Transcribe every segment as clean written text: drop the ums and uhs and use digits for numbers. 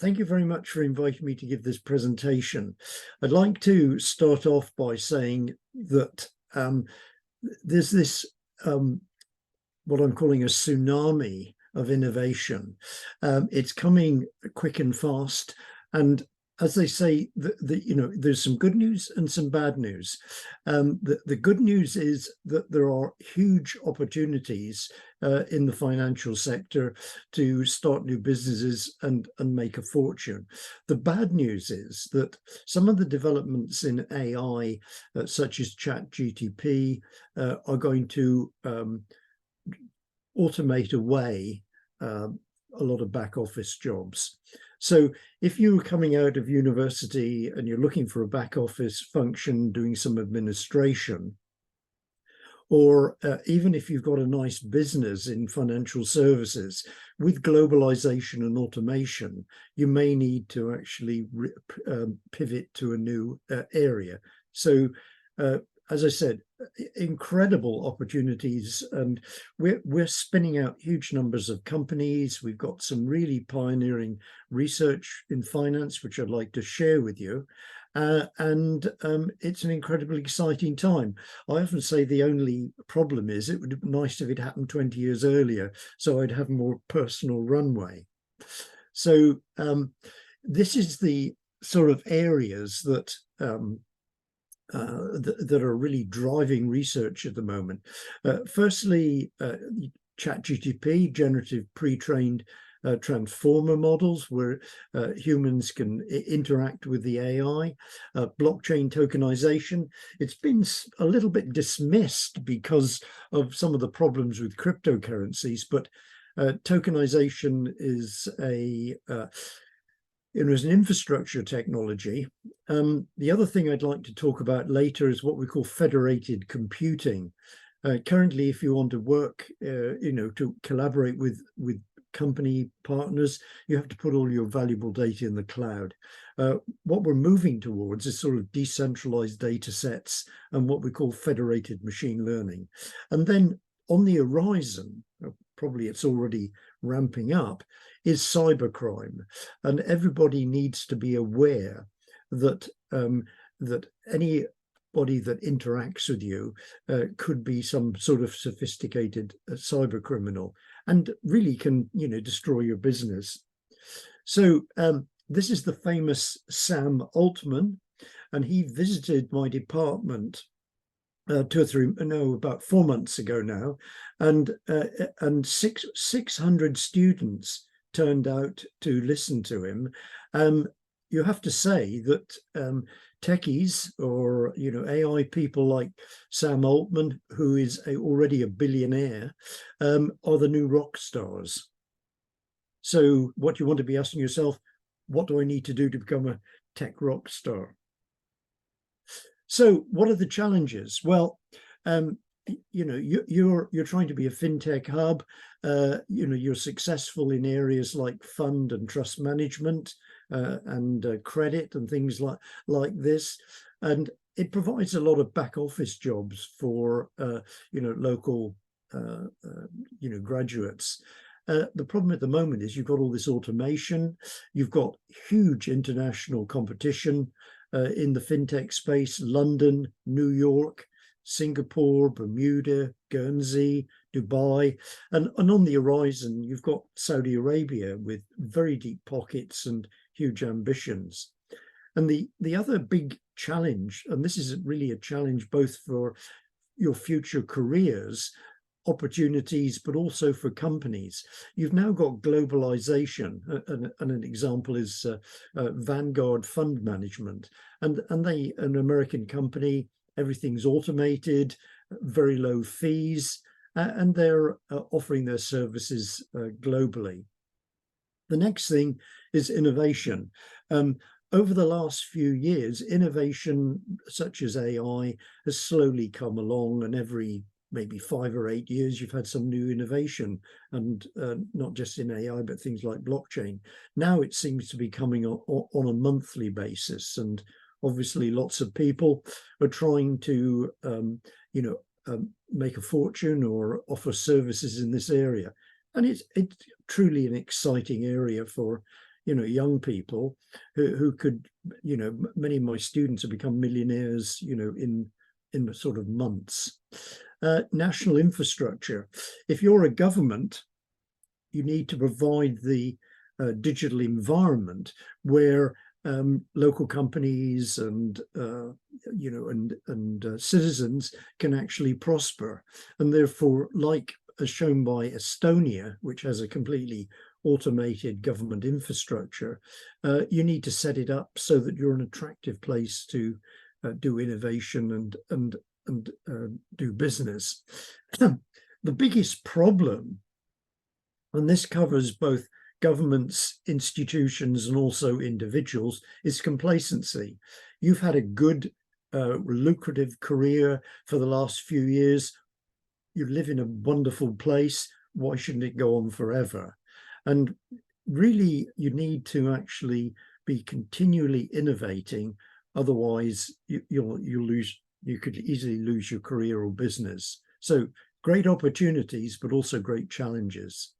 thank you very much for inviting me to give this presentation. I'd like to start off by saying that there's this, what I'm calling a tsunami of innovation. It's coming quick and fast. And as they say, there's some good news and some bad news. The good news is that there are huge opportunities in the financial sector to start new businesses and make a fortune. The bad news is that some of the developments in AI, such as ChatGPT, are going to automate away a lot of back office jobs. So if you're coming out of university and you're looking for a back office function, doing some administration, or even if you've got a nice business in financial services, with globalization and automation, you may need to actually pivot to a new area. So as I said, incredible opportunities, and we're spinning out huge numbers of companies. We've got some really pioneering research in finance, which I'd like to share with you. And it's an incredibly exciting time. I often say the only problem is it would be nice if it happened 20 years earlier, so I'd have more personal runway. So this is the sort of areas that that are really driving research at the moment. Firstly, ChatGPT, generative pre-trained transformer models where humans can interact with the AI, blockchain tokenization. It's been a little bit dismissed because of some of the problems with cryptocurrencies, but tokenization is it was an infrastructure technology. The other thing I'd like to talk about later is what we call federated computing. Currently, if you want to work, to collaborate with company partners, you have to put all your valuable data in the cloud. What we're moving towards is sort of decentralized data sets and what we call federated machine learning. And then on the horizon, probably it's already ramping up, is cybercrime. And everybody needs to be aware that that anybody that interacts with you could be some sort of sophisticated cyber criminal and really can, destroy your business. So this is the famous Sam Altman, and he visited my department about 4 months ago now, and 600 students turned out to listen to him. You have to say that techies or AI people like Sam Altman, who is already a billionaire, are the new rock stars. So what you want to be asking yourself, what do I need to do to become a tech rock star? So what are the challenges? Well, you're trying to be a fintech hub. You're successful in areas like fund and trust management and credit and things like this, and it provides a lot of back office jobs for local graduates. The problem at the moment is you've got all this automation, you've got huge international competition in the fintech space: London, New York, Singapore, Bermuda, Guernsey, Dubai, and on the horizon you've got Saudi Arabia with very deep pockets and huge ambitions. And the other big challenge, and this is really a challenge both for your future careers opportunities, but also for companies. You've now got globalization, and an example is Vanguard Fund Management, and they, an American company, everything's automated, very low fees, and they're offering their services globally. The next thing is innovation. Over the last few years, innovation such as AI has slowly come along, and every maybe 5 or 8 years you've had some new innovation, and not just in AI but things like blockchain. Now it seems to be coming on a monthly basis, and obviously lots of people are trying to make a fortune or offer services in this area, and it's truly an exciting area for young people who could, many of my students have become millionaires, in sort of months. National infrastructure. If you're a government, you need to provide the digital environment where local companies and citizens can actually prosper, and therefore, like as shown by Estonia, which has a completely automated government infrastructure, you need to set it up so that you're an attractive place to do innovation and do business. The biggest problem, and this covers both governments, institutions, and also individuals, is complacency. You've had a good, lucrative career for the last few years. You live in a wonderful place. Why shouldn't it go on forever? And really, you need to actually be continually innovating. Otherwise, you could easily lose your career or business. So great opportunities, but also great challenges.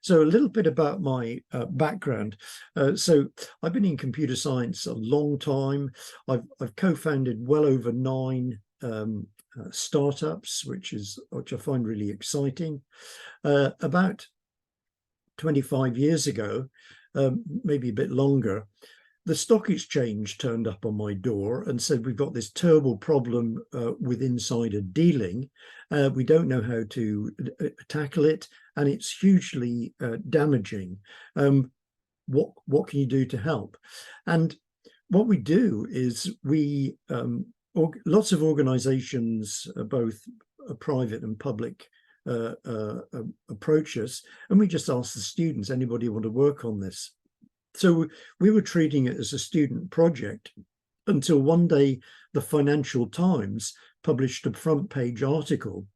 So a little bit about my background. So I've been in computer science a long time. I've co-founded well over 9 startups, which I find really exciting. About 25 years ago, maybe a bit longer, the stock exchange turned up on my door and said, we've got this terrible problem with insider dealing. We don't know how to tackle it, and it's hugely damaging. What can you do to help? And what we do is lots of organizations, both private and public, approach us, and we just ask the students, anybody want to work on this? So we were treating it as a student project until one day the Financial Times published a front page article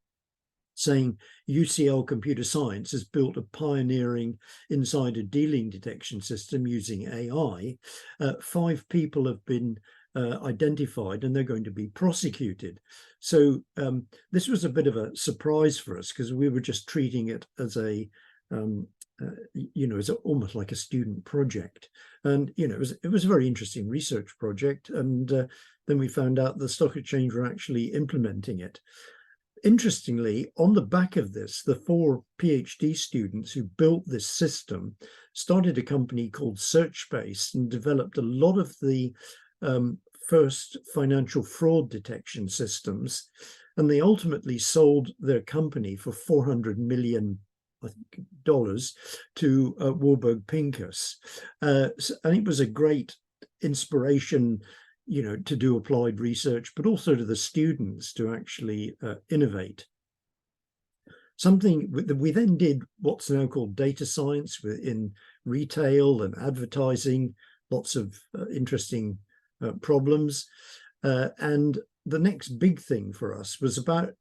saying UCL Computer Science has built a pioneering insider dealing detection system using AI. 5 people have been identified and they're going to be prosecuted. So this was a bit of a surprise for us, because we were just treating it as it's almost like a student project. And, it was a very interesting research project. And then we found out the stock exchange were actually implementing it. Interestingly, on the back of this, the 4 PhD students who built this system started a company called Searchbase and developed a lot of the first financial fraud detection systems. And they ultimately sold their company for $400 million to Warburg Pincus, and it was a great inspiration, to do applied research, but also to the students to actually innovate. Something that we then did what's now called data science in retail and advertising, lots of interesting problems, and the next big thing for us was about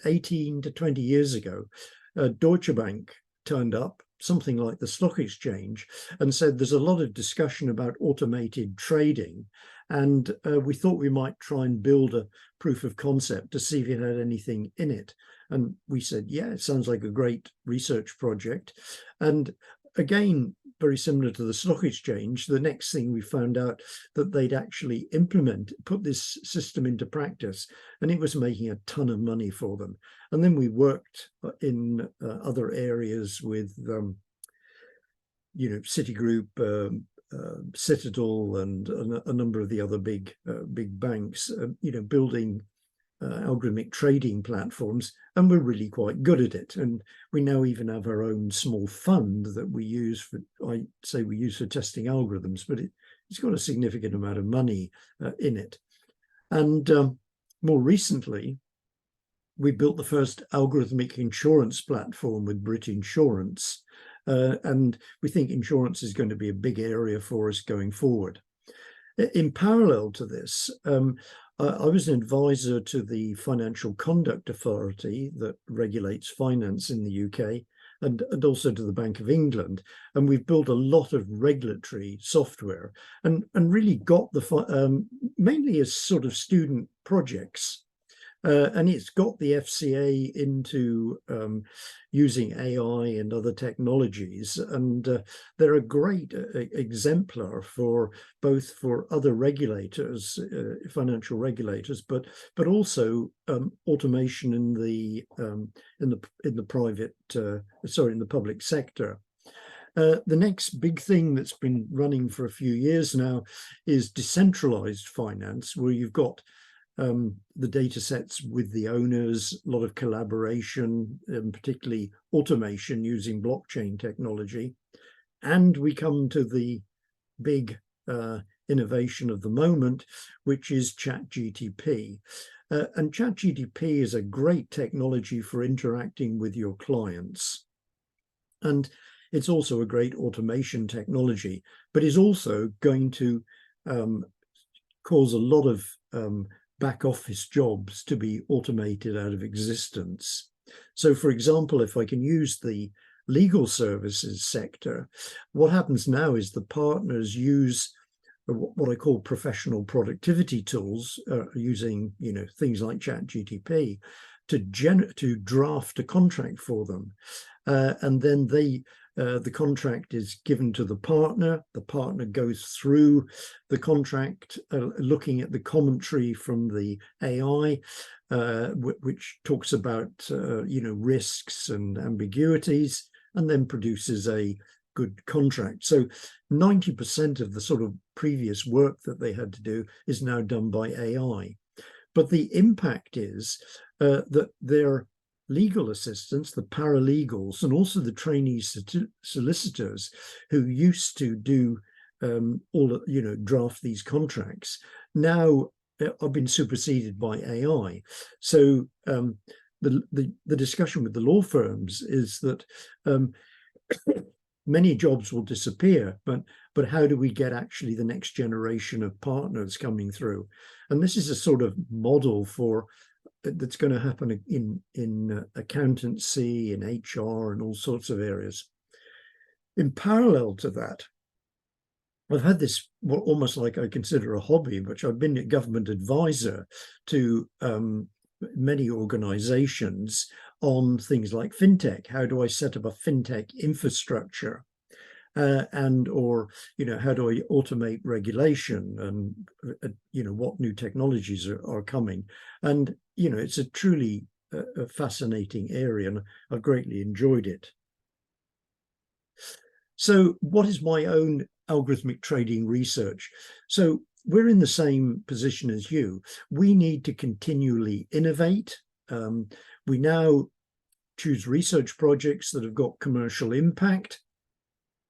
18 to 20 years ago. Deutsche Bank turned up, something like the stock exchange, and said there's a lot of discussion about automated trading, and we thought we might try and build a proof of concept to see if it had anything in it. And we said, yeah, it sounds like a great research project. And again, very similar to the stock exchange, the next thing we found out that they'd actually put this system into practice, and it was making a ton of money for them. And then we worked in other areas with, Citigroup, Citadel, and a number of the other big banks, building algorithmic trading platforms, and we're really quite good at it. And we now even have our own small fund that we use for testing algorithms, but it's got a significant amount of money in it. And more recently, we built the first algorithmic insurance platform with Brit Insurance, and we think insurance is going to be a big area for us going forward. In parallel to this, I was an advisor to the Financial Conduct Authority that regulates finance in the UK, and also to the Bank of England. And we've built a lot of regulatory software and really got mainly as sort of student projects. And it's got the FCA into using AI and other technologies, and they're a great exemplar for both for other regulators, financial regulators, but also automation in the private, in the public sector. The next big thing that's been running for a few years now is decentralized finance, where you've got the data sets with the owners, a lot of collaboration, particularly automation using blockchain technology. And we come to the big innovation of the moment, which is ChatGPT. And ChatGPT is a great technology for interacting with your clients. And it's also a great automation technology, but is also going to cause a lot of back office jobs to be automated out of existence. So, for example, if I can use the legal services sector, what happens now is the partners use what I call professional productivity tools, using things like ChatGPT to draft a contract for them, and then the contract is given to the partner. The partner goes through the contract, looking at the commentary from the AI, which talks about risks and ambiguities, and then produces a good contract. So 90% of the sort of previous work that they had to do is now done by AI. But the impact is that their legal assistants, the paralegals, and also the trainee solicitors who used to do draft these contracts, now have been superseded by AI. So the discussion with the law firms is that many jobs will disappear, but how do we get actually the next generation of partners coming through? And this is a sort of model for that's going to happen in accountancy, in HR, and all sorts of areas. In parallel to that, I've had this almost like I consider a hobby, which I've been a government advisor to many organizations on things like fintech. How do I set up a fintech infrastructure? Or how do I automate regulation, and what new technologies are coming? And it's a truly a fascinating area, and I've greatly enjoyed it. So what is my own algorithmic trading research? So we're in the same position as you. We need to continually innovate. We now choose research projects that have got commercial impact,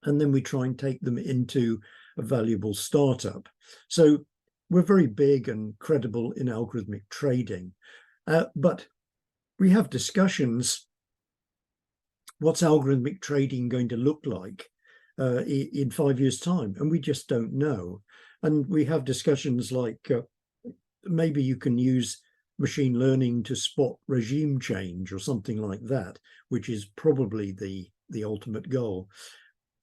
and then we try and take them into a valuable startup. So we're very big and credible in algorithmic trading, but we have discussions. What's algorithmic trading going to look like in 5 years' time? And we just don't know. And we have discussions like maybe you can use machine learning to spot regime change or something like that, which is probably the ultimate goal.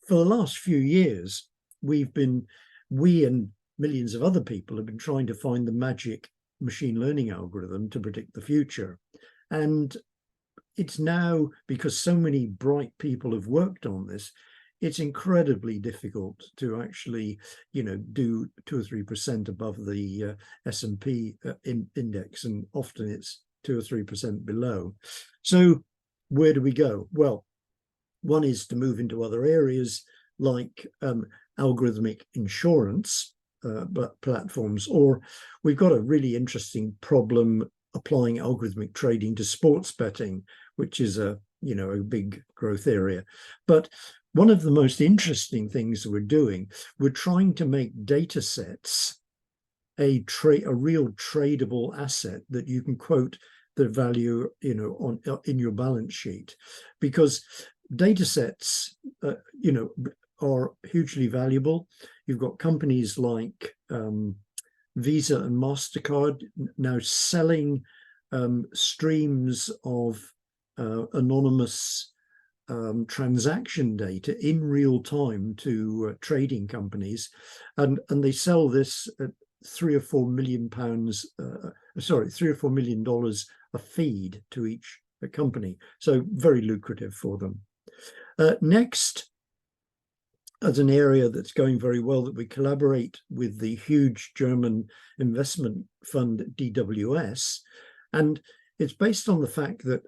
For the last few years, we and millions of other people have been trying to find the magic machine learning algorithm to predict the future. And it's now, because so many bright people have worked on this, it's incredibly difficult to actually, do 2 or 3% above the S&P index, and often it's 2 or 3% below. So where do we go? Well, one is to move into other areas like algorithmic insurance platforms, or we've got a really interesting problem applying algorithmic trading to sports betting, which is a big growth area. But one of the most interesting things that we're doing, we're trying to make data sets a real tradable asset that you can quote the value in your balance sheet, because data sets are hugely valuable. You've got companies like Visa and Mastercard now selling streams of anonymous transaction data in real time to trading companies, and they sell this $3 or $4 million a feed to each company. So very lucrative for them. Next, as an area that's going very well, that we collaborate with the huge German investment fund DWS, and it's based on the fact that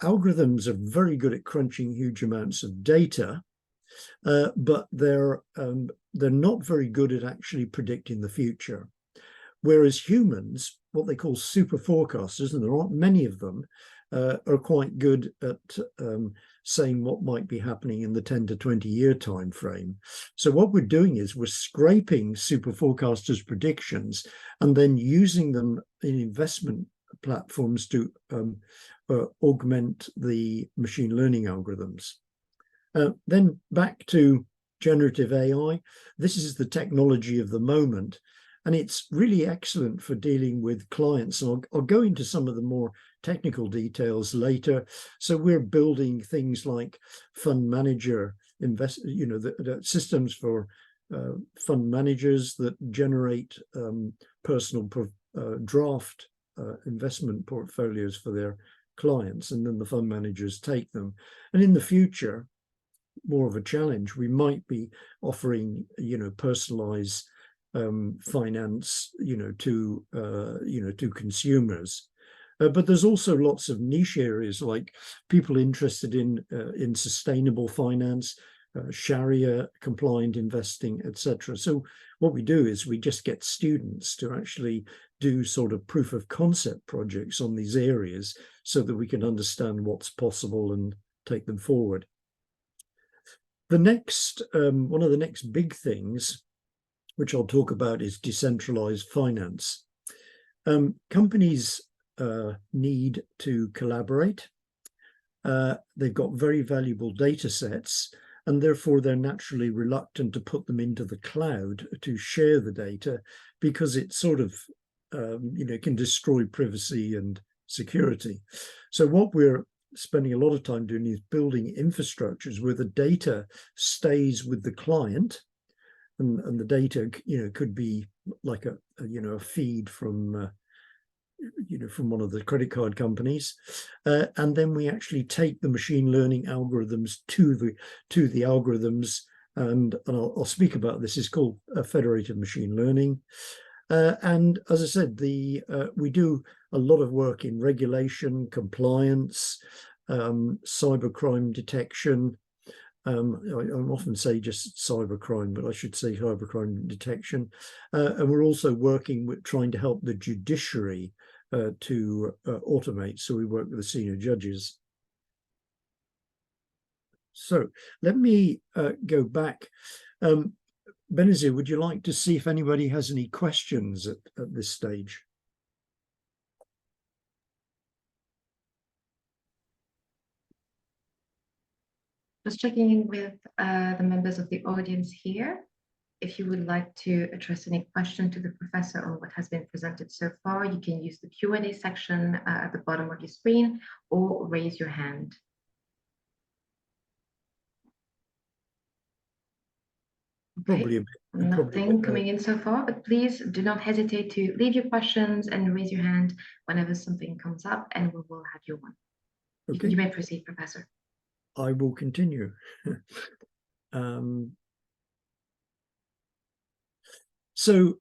algorithms are very good at crunching huge amounts of data, but they're not very good at actually predicting the future. Whereas humans, what they call super forecasters, and there aren't many of them, are quite good at saying what might be happening in the 10 to 20 year time frame. So what we're doing is we're scraping super forecasters' predictions and then using them in investment platforms to augment the machine learning algorithms. Then back to generative AI. This is the technology of the moment, and it's really excellent for dealing with clients. And I'll go into some of the more technical details later. So we're building things like fund manager the systems for fund managers that generate personal draft investment portfolios for their clients, and then the fund managers take them. And in the future, more of a challenge, we might be offering personalized finance to consumers. But there's also lots of niche areas, like people interested in sustainable finance, Sharia compliant investing, etc. So what we do is we just get students to actually do sort of proof of concept projects on these areas so that we can understand what's possible and take them forward. The next, one of the next big things, which I'll talk about, is decentralized finance. Companies need to collaborate. They've got very valuable data sets, and therefore they're naturally reluctant to put them into the cloud to share the data, because it sort of can destroy privacy and security. So what we're spending a lot of time doing is building infrastructures where the data stays with the client, and the data could be like a feed from from one of the credit card companies, and then we actually take the machine learning algorithms to the algorithms, and I'll speak about this. It's called federated machine learning. And as I said, we do a lot of work in regulation, compliance, cybercrime detection. I often say just cybercrime, but I should say cybercrime detection. And we're also working with trying to help the judiciary to automate. So we work with the senior judges. So let me go back. Benazir, would you like to see if anybody has any questions at this stage? Just checking in with the members of the audience here. If you would like to address any question to the professor on what has been presented so far, you can use the Q&A section at the bottom of your screen, or raise your hand. Probably Okay. Nothing coming in so far, but please do not hesitate to leave your questions and raise your hand whenever something comes up, and we will have you on. Okay. You may proceed, Professor. I will continue. So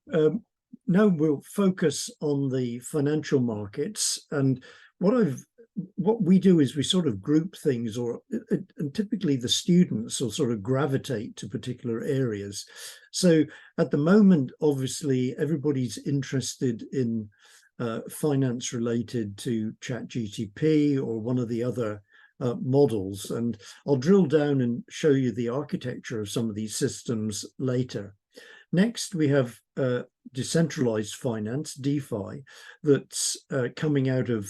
now we'll focus on the financial markets, and what we do is we sort of group things, and typically the students will sort of gravitate to particular areas. So at the moment, obviously, everybody's interested in finance related to ChatGPT or one of the other models, and I'll drill down and show you the architecture of some of these systems later. Next, we have decentralized finance, DeFi, that's coming out of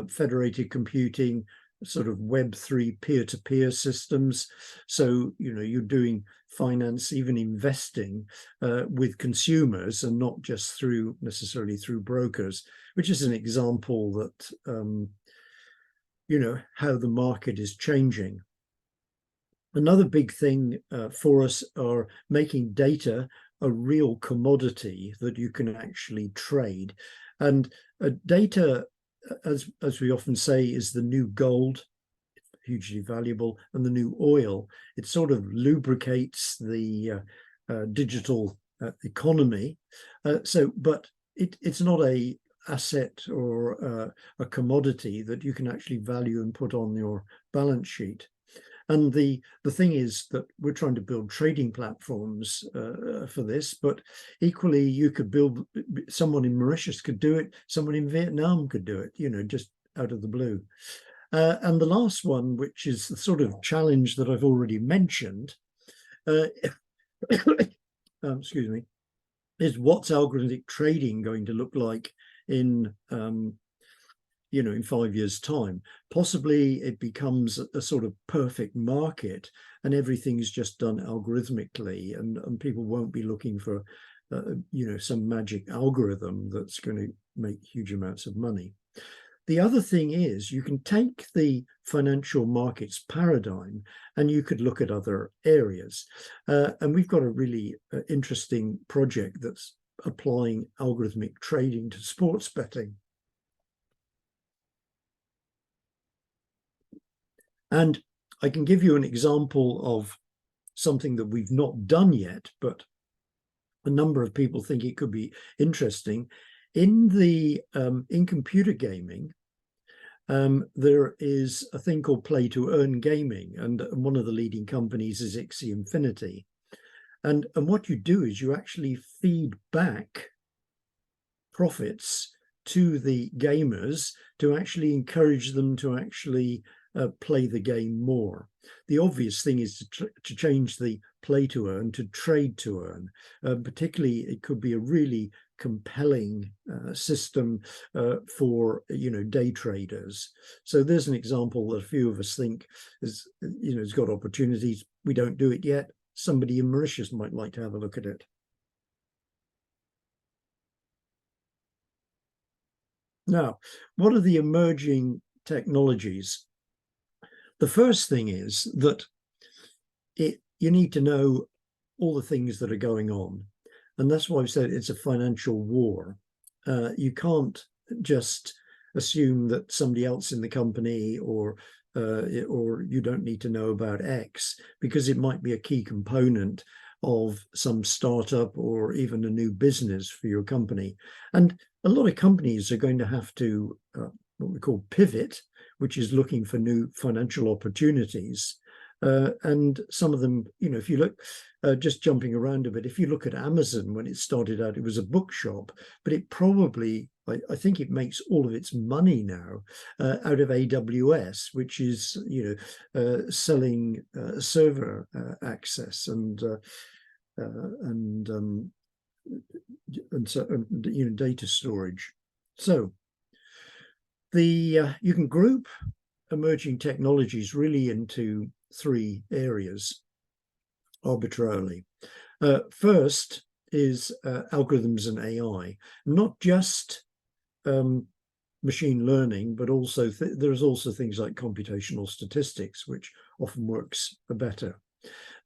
federated computing, sort of Web3 peer-to-peer systems. So, you're doing finance, even investing with consumers, and not just necessarily through brokers, which is an example that how the market is changing. Another big thing for us are making data a real commodity that you can actually trade. And data, as we often say, is the new gold, hugely valuable, and the new oil. It sort of lubricates the digital economy. But it's not a asset or a commodity that you can actually value and put on your balance sheet. And the thing is that we're trying to build trading platforms for this, but equally you could build, someone in Mauritius could do it, someone in Vietnam could do it, just out of the blue. And the last one, which is the sort of challenge that I've already mentioned, excuse me, is what's algorithmic trading going to look like in in 5 years' time. Possibly it becomes a sort of perfect market and everything's just done algorithmically, and people won't be looking for some magic algorithm that's going to make huge amounts of money. The other thing is you can take the financial markets paradigm and you could look at other areas. And we've got a really interesting project that's applying algorithmic trading to sports betting. And I can give you an example of something that we've not done yet, but a number of people think it could be interesting. In computer gaming, there is a thing called play to earn gaming, and one of the leading companies is Infinity. And what you do is you actually feed back profits to the gamers to actually encourage them to actually play the game more. The obvious thing is to change the play to earn to trade to earn. Particularly, it could be a really compelling system for day traders. So there's an example that a few of us think has got opportunities. We don't do it yet. Somebody in Mauritius might like to have a look at it. Now, what are the emerging technologies? The first thing is that you need to know all the things that are going on. And that's why I've said it's a financial war. You can't just assume that somebody else in the company or you don't need to know about X, because it might be a key component of some startup or even a new business for your company. And a lot of companies are going to have to what we call pivot, which is looking for new financial opportunities. And some of them, if you look, just jumping around a bit, if you look at Amazon, when it started out, it was a bookshop, but it probably, I think it makes all of its money now out of AWS, which is, selling server access and data storage. So you can group emerging technologies really into 3 areas arbitrarily. First is algorithms and AI, not just machine learning, but also there's also things like computational statistics, which often works better.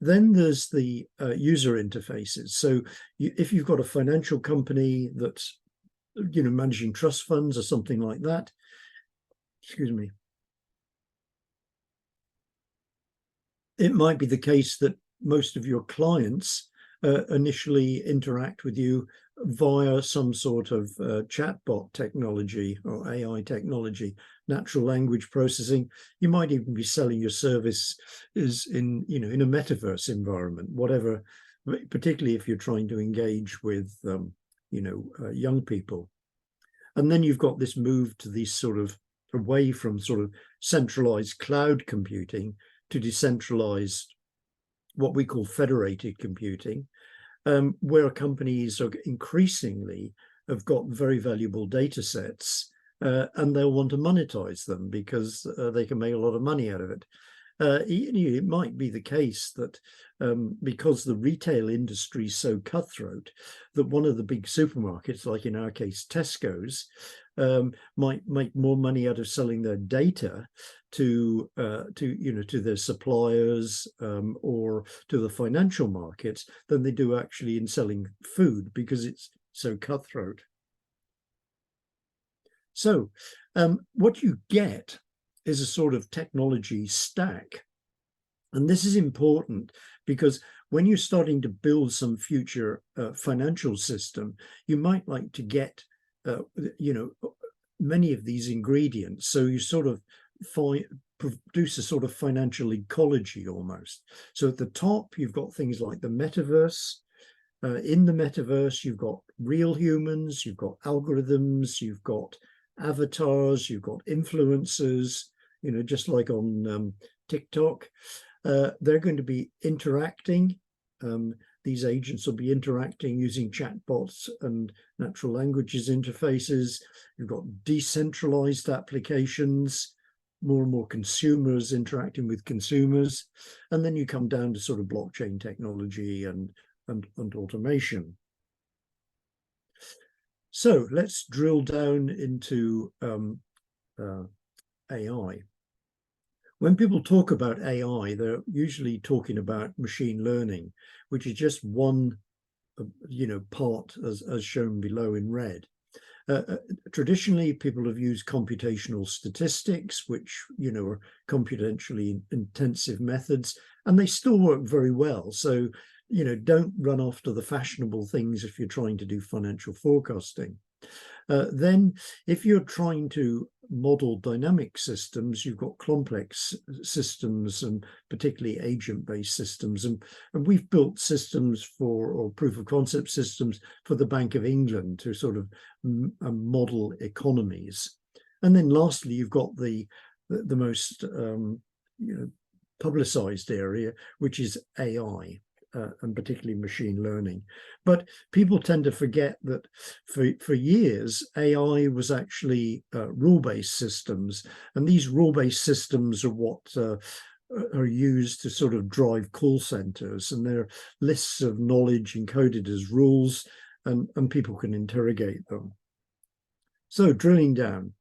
Then there's the user interfaces. So if you've got a financial company that's managing trust funds or something like that, excuse me, it might be the case that most of your clients initially interact with you via some sort of chatbot technology or AI technology, natural language processing. You might even be selling your service in a metaverse environment, whatever, particularly if you're trying to engage with young people. And then you've got this move to these sort of away from sort of centralized cloud computing to decentralized, what we call federated computing, where companies are increasingly have got very valuable data sets and they'll want to monetize them because they can make a lot of money out of it. it might be the case that because the retail industry is so cutthroat, that one of the big supermarkets, like in our case Tesco's, might make more money out of selling their data to their suppliers or to the financial markets than they do actually in selling food, because it's so cutthroat. So what you get is a sort of technology stack. And this is important because when you're starting to build some future financial system, you might like to get, many of these ingredients. So you sort of produce a sort of financial ecology almost. So at the top, you've got things like the metaverse. In the metaverse, you've got real humans, you've got algorithms, you've got avatars, you've got influencers, just like on TikTok. They're going to be interacting. These agents will be interacting using chatbots and natural languages interfaces. You've got decentralized applications, more and more consumers interacting with consumers. And then you come down to sort of blockchain technology and automation. So let's drill down into AI. When people talk about AI, they're usually talking about machine learning, which is just one, part as shown below in red. Traditionally, people have used computational statistics, which, are computationally intensive methods, and they still work very well. So, don't run off to the fashionable things if you're trying to do financial forecasting. Then if you're trying to model dynamic systems, you've got complex systems and particularly agent-based systems. And we've built systems or proof of concept systems for the Bank of England to sort of model economies. And then lastly, you've got the most publicized area, which is AI. And particularly machine learning. But people tend to forget that for years, AI was actually rule-based systems. And these rule-based systems are what are used to sort of drive call centers. And they're lists of knowledge encoded as rules, and people can interrogate them. So drilling down.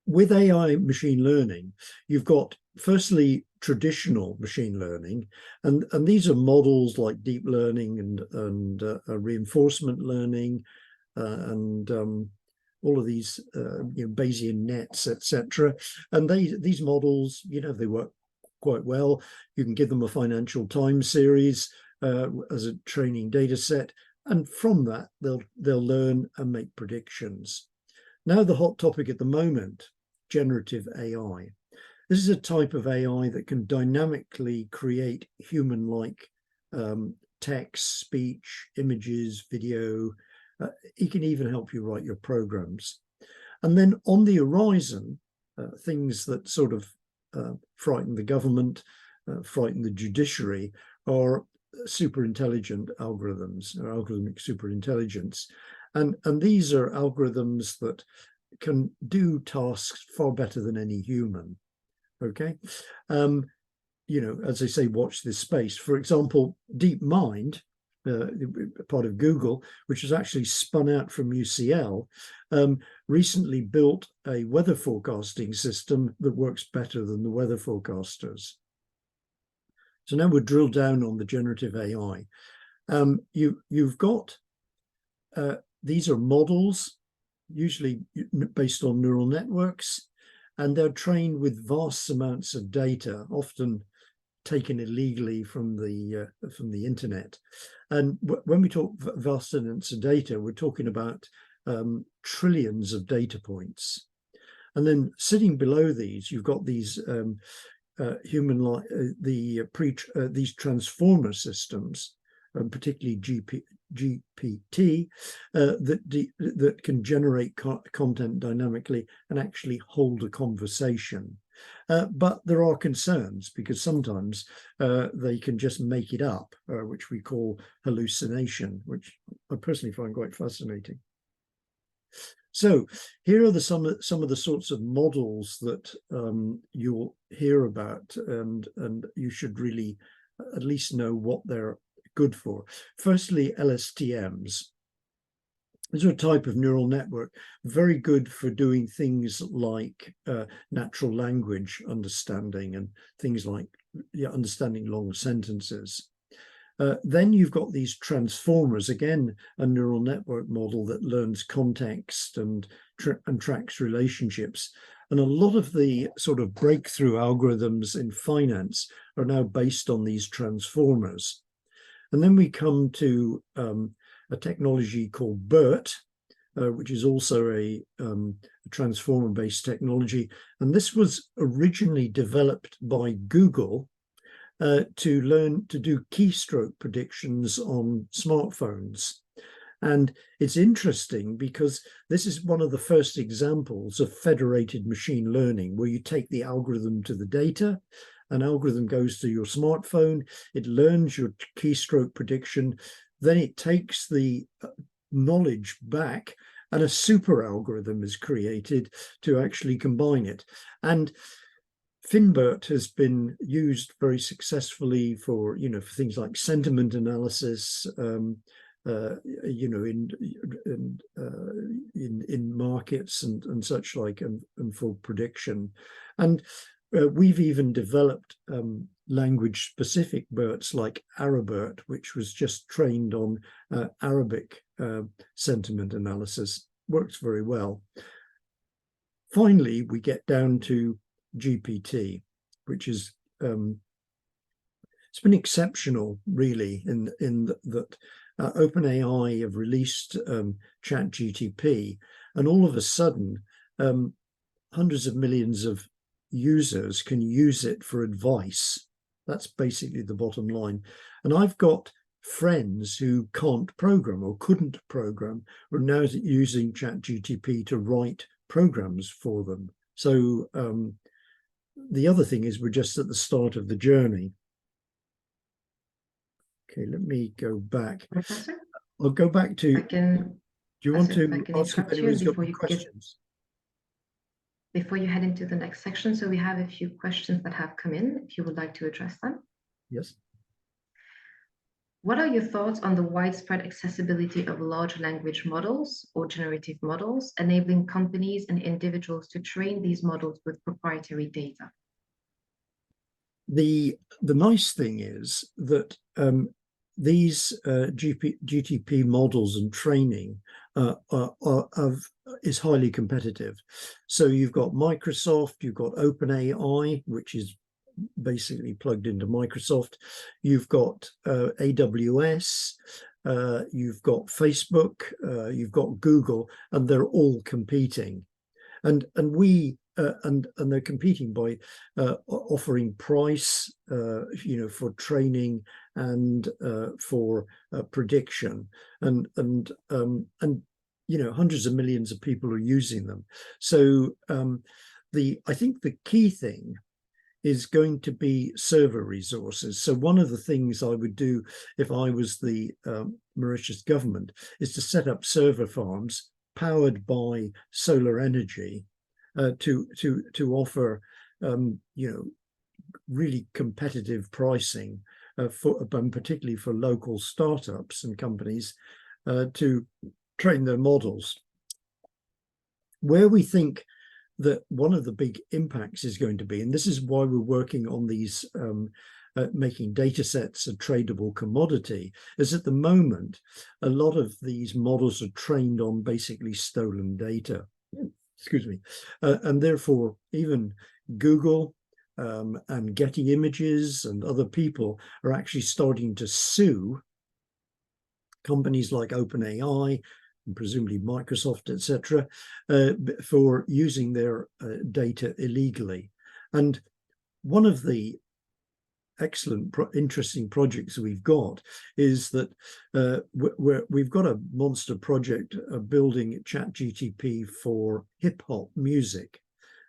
With AI machine learning, you've got firstly traditional machine learning, and these are models like deep learning and reinforcement learning and all of these Bayesian nets, etc. And these models, they work quite well. You can give them a financial time series as a training data set, and from that they'll learn and make predictions. Now the hot topic at the moment, generative AI. This is a type of AI that can dynamically create human-like text, speech, images, video. It can even help you write your programs. And then on the horizon, things that sort of frighten the government, frighten the judiciary, are super intelligent algorithms, or algorithmic superintelligence. And these are algorithms that can do tasks far better than any human. Okay, as I say, watch this space. For example, DeepMind, part of Google, which is actually spun out from UCL, recently built a weather forecasting system that works better than the weather forecasters. So now we'll drill down on the generative AI. You've got, these are models, usually based on neural networks, and they're trained with vast amounts of data, often taken illegally from the internet. And when we talk vast amounts of data, we're talking about trillions of data points. And then sitting below these, you've got these these transformer systems, particularly GPT, that can generate content dynamically and actually hold a conversation. But there are concerns because sometimes they can just make it up, which we call hallucination, which I personally find quite fascinating. So here are some of the sorts of models that you'll hear about, and you should really at least know what they're good for. Firstly, LSTMs. These are a type of neural network, very good for doing things like natural language understanding and things like understanding long sentences. Then you've got these transformers, again, a neural network model that learns context and tracks relationships. And a lot of the sort of breakthrough algorithms in finance are now based on these transformers. And then we come to a technology called BERT, which is also a transformer-based technology. And this was originally developed by Google to learn to do keystroke predictions on smartphones. And it's interesting because this is one of the first examples of federated machine learning, where you take the algorithm to the data, an algorithm goes to your smartphone, it learns your keystroke prediction, then it takes the knowledge back, and a super algorithm is created to actually combine it. And FinBERT has been used very successfully for, for things like sentiment analysis, in markets and such like, and for prediction. And we've even developed language-specific BERTs like ARABERT, which was just trained on Arabic sentiment analysis. Works very well. Finally, we get down to GPT, which is it's been exceptional, really, in that OpenAI have released ChatGPT, and all of a sudden, hundreds of millions of users can use it for advice. That's basically the bottom line. And I've got friends who can't program or couldn't program, are now using ChatGPT to write programs for them. So the other thing is we're just at the start of the journey. Okay, let me go back. Professor? I'll go back to. Do you want to ask if anybody's got any questions? Before you head into the next section, so we have a few questions that have come in, if you would like to address them. Yes. What are your thoughts on the widespread accessibility of large language models or generative models, enabling companies and individuals to train these models with proprietary data? The nice thing is that these GTP models and training is highly competitive. So you've got Microsoft, you've got OpenAI, which is basically plugged into Microsoft. You've got AWS, you've got Facebook, you've got Google, and they're all competing. And they're competing by offering price, for training and for prediction, and hundreds of millions of people are using them. So I think the key thing is going to be server resources. So one of the things I would do if I was the Mauritius government is to set up server farms powered by solar energy to offer really competitive pricing particularly for local startups and companies to train their models. Where we think that one of the big impacts is going to be, and this is why we're working on these making data sets a tradable commodity, is at the moment a lot of these models are trained on basically stolen data. Excuse me. And therefore, even Google and Getty Images and other people are actually starting to sue companies like OpenAI and presumably Microsoft, etc., for using their data illegally. And one of the excellent, interesting projects we've got is that we've got a monster project building ChatGPT for hip hop music.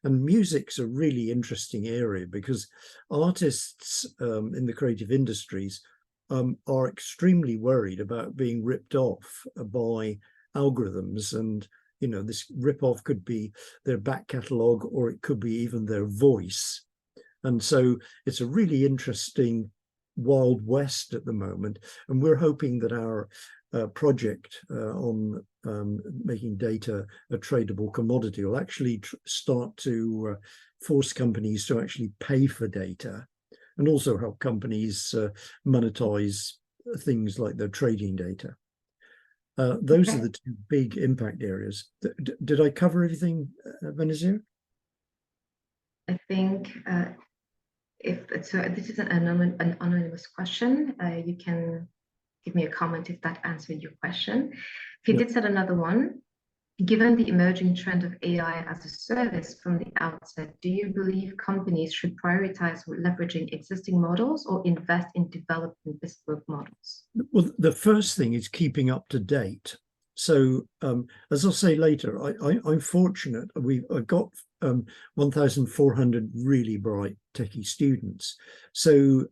And music's a really interesting area because artists in the creative industries are extremely worried about being ripped off by algorithms and this rip-off could be their back catalogue, or it could be even their voice. And so it's a really interesting Wild West at the moment. And we're hoping that our project on making data a tradable commodity will actually start to force companies to actually pay for data, and also help companies monetize things like their trading data. Those are the two big impact areas. Did I cover everything, Benazir? I think if so, this is an anonymous question. You can give me a comment if that answered your question. He did set another one. Given the emerging trend of AI as a service from the outset, do you believe companies should prioritize leveraging existing models or invest in developing bespoke models? Well, the first thing is keeping up to date. So as I'll say later, I'm fortunate. I've got 1,400 really bright techie students. So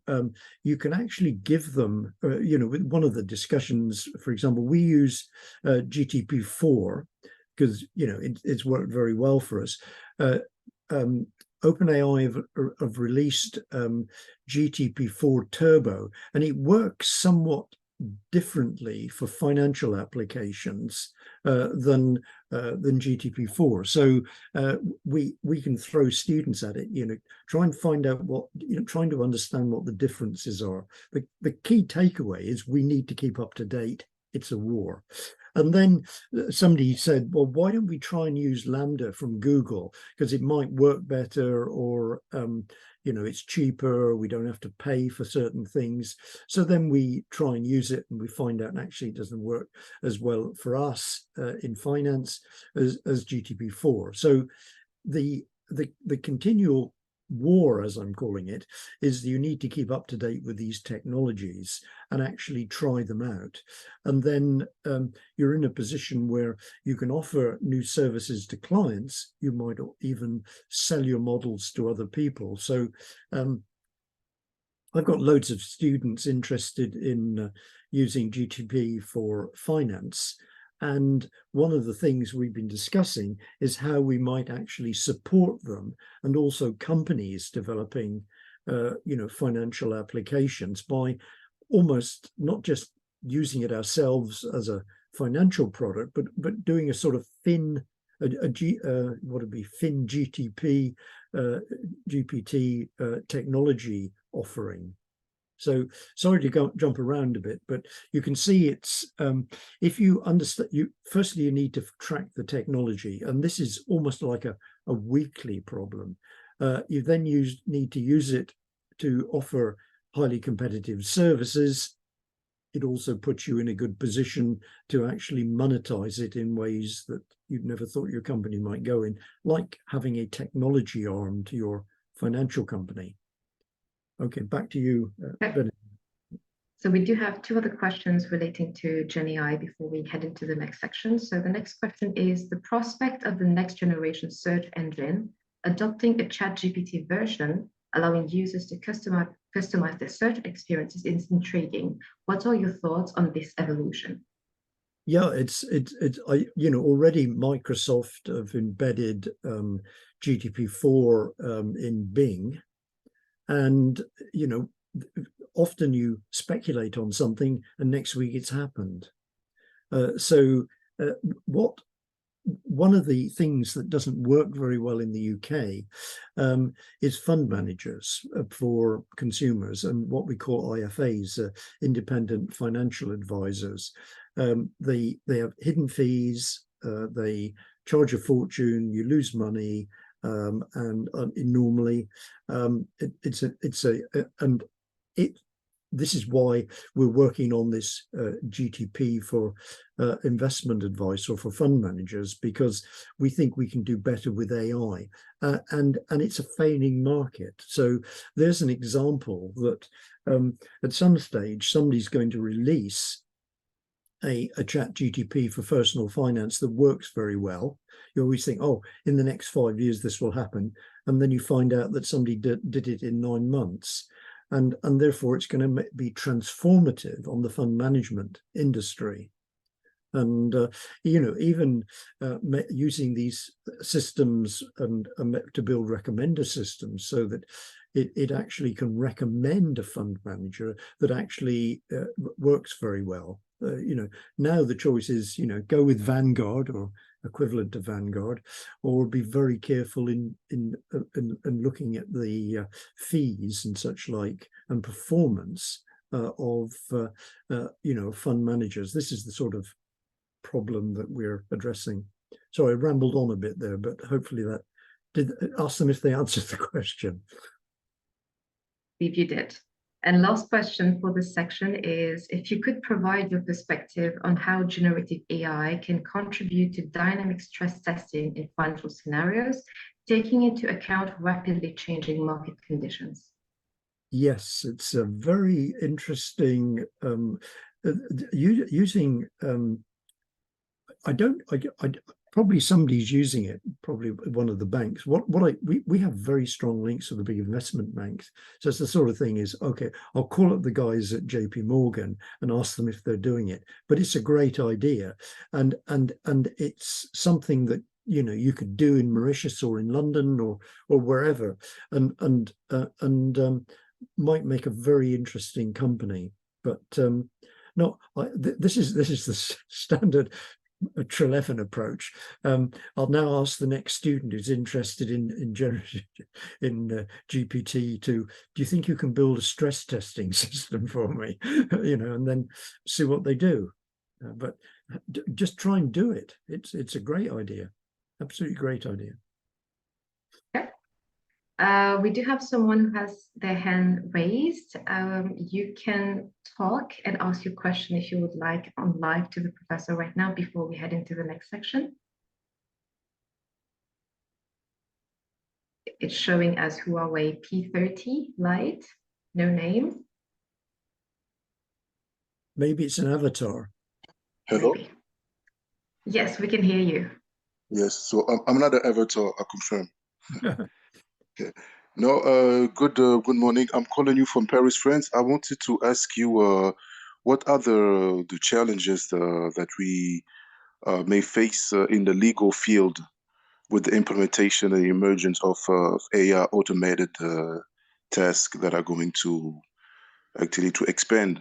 you can actually give them, with one of the discussions, for example, we use GTP4 because, it's worked very well for us. OpenAI have released GTP4 Turbo, and it works somewhat differently for financial applications than GTP4. So we can throw students at it, try and find out trying to understand what the differences are. The key takeaway is we need to keep up to date. It's a war. And then somebody said, well, why don't we try and use Lambda from Google, because it might work better, or it's cheaper, we don't have to pay for certain things. So then we try and use it, and we find out actually it doesn't work as well for us in finance as GTP4. So the continual war, as I'm calling it, is you need to keep up to date with these technologies and actually try them out. And then you're in a position where you can offer new services to clients. You might even sell your models to other people. So I've got loads of students interested in using GTP for finance. And one of the things we've been discussing is how we might actually support them, and also companies developing, financial applications, by almost not just using it ourselves as a financial product, but doing a sort of FinGPT GPT technology offering. So sorry to jump around a bit, but you can see it's if you understand, firstly you need to track the technology, and this is almost like a weekly problem. You then need to use it to offer highly competitive services. It also puts you in a good position to actually monetize it in ways that you'd never thought your company might go in, like having a technology arm to your financial company. Okay, back to you, Ben. So we do have two other questions relating to GenAI before we head into the next section. So the next question is, the prospect of the next generation search engine adopting a ChatGPT version, allowing users to customize their search experiences, is intriguing. What are your thoughts on this evolution? Yeah, it's already Microsoft have embedded GTP4 in Bing. And, often you speculate on something and next week it's happened. One of the things that doesn't work very well in the UK is fund managers for consumers, and what we call IFAs, independent financial advisors. They have hidden fees, they charge a fortune, you lose money. Normally this is why we're working on this GTP for investment advice, or for fund managers, because we think we can do better with AI, and it's a failing market. So there's an example that at some stage somebody's going to release a ChatGPT for personal finance that works very well. You always think, oh, in the next 5 years this will happen, and then you find out that somebody did it in 9 months, and therefore it's going to be transformative on the fund management industry. And even using these systems and to build recommender systems so that it actually can recommend a fund manager that actually works very well. Now the choice is, go with Vanguard or equivalent to Vanguard, or be very careful in looking at the fees and such like, and performance of fund managers. This is the sort of problem that we're addressing. So I rambled on a bit there, but hopefully that did. Ask them if they answered the question. If you did. And last question for this section is, if you could provide your perspective on how generative AI can contribute to dynamic stress testing in financial scenarios, taking into account rapidly changing market conditions. Yes, it's a very interesting using. I probably somebody's using it, probably one of the banks. We have very strong links with the big investment banks. So it's the sort of thing is, okay, I'll call up the guys at JP Morgan and ask them if they're doing it. But it's a great idea. And it's something that you could do in Mauritius or in London or wherever, and might make a very interesting company. But no, this is the standard Treleaven approach. I'll now ask the next student who's interested in GPT do you think you can build a stress testing system for me? And then see what they do. But just try and do it. It's a great idea, absolutely great idea. We do have someone who has their hand raised. You can talk and ask your question if you would like on live to the professor right now before we head into the next section. It's showing as Huawei P30 Lite, no name. Maybe it's an avatar. Hello? Maybe. Yes, we can hear you. Yes, so I'm not an avatar, I confirm. Okay. No, good morning. I'm calling you from Paris, France. I wanted to ask you what are the challenges that we may face in the legal field with the implementation and the emergence of AI automated tasks that are going to actually to expand.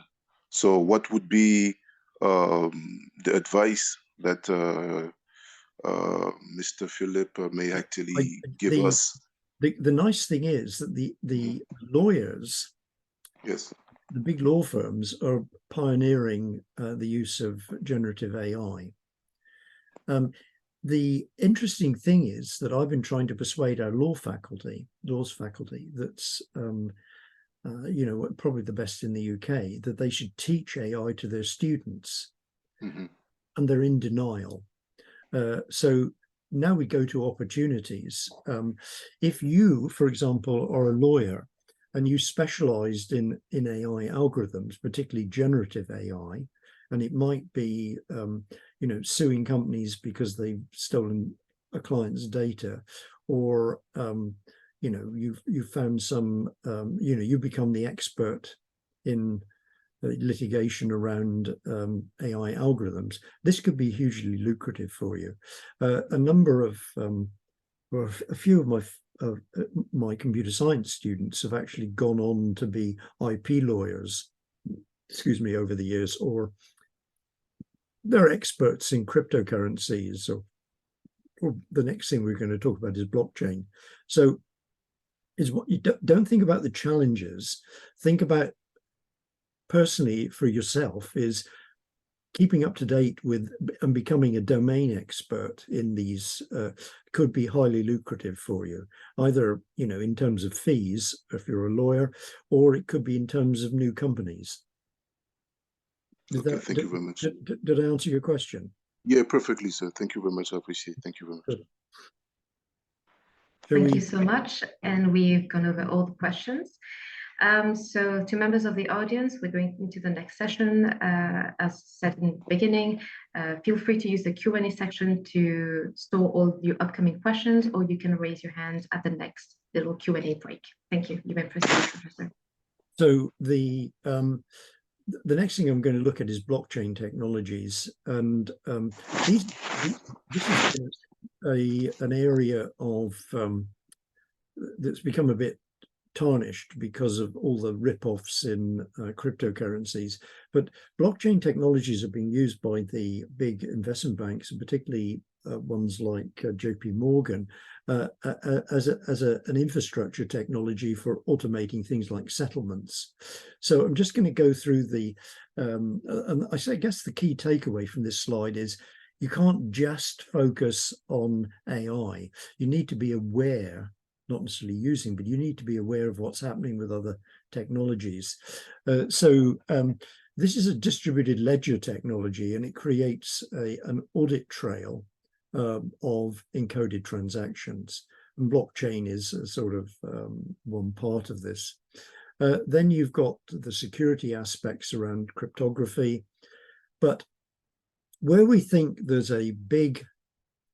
So what would be the advice that Mr. Philip may actually give us? The nice thing is that the lawyers, yes, the big law firms are pioneering the use of generative AI. The interesting thing is that I've been trying to persuade our laws faculty, that's probably the best in the UK, that they should teach AI to their students, and they're in denial. So now we go to opportunities. If you, for example, are a lawyer and you specialized in AI algorithms, particularly generative AI, and it might be, suing companies because they've stolen a client's data, or, you've found some, you become the expert in litigation around AI algorithms. This could be hugely lucrative for you. A number of, or a few of my computer science students have actually gone on to be IP lawyers, over the years, or they're experts in cryptocurrencies, or the next thing we're going to talk about is blockchain. So is what you don't think about the challenges, think about personally for yourself is keeping up to date with and becoming a domain expert in these could be highly lucrative for you, either in terms of fees if you're a lawyer, or it could be in terms of new companies. Okay, thank you very much. Did I answer your question? Yeah, perfectly, sir. Thank you very much. I appreciate it. Thank you very much. Thank you so much. And we've gone over all the questions. So to members of the audience, we're going into the next session. As said in the beginning, feel free to use the Q&A section to store all your upcoming questions, or you can raise your hand at the next little Q&A break. Thank you. You may proceed, Professor. So the the next thing I'm going to look at is blockchain technologies, and this is an area of that's become a bit tarnished because of all the rip-offs in cryptocurrencies. But blockchain technologies are being used by the big investment banks, and particularly ones like JP Morgan, as an infrastructure technology for automating things like settlements. So I'm just going to go through and I guess the key takeaway from this slide is you can't just focus on AI. You need to be aware, not necessarily using, but you need to be aware of what's happening with other technologies. This is a distributed ledger technology, and it creates an audit trail of encoded transactions. And blockchain is a sort of one part of this. Then you've got the security aspects around cryptography. But where we think there's a big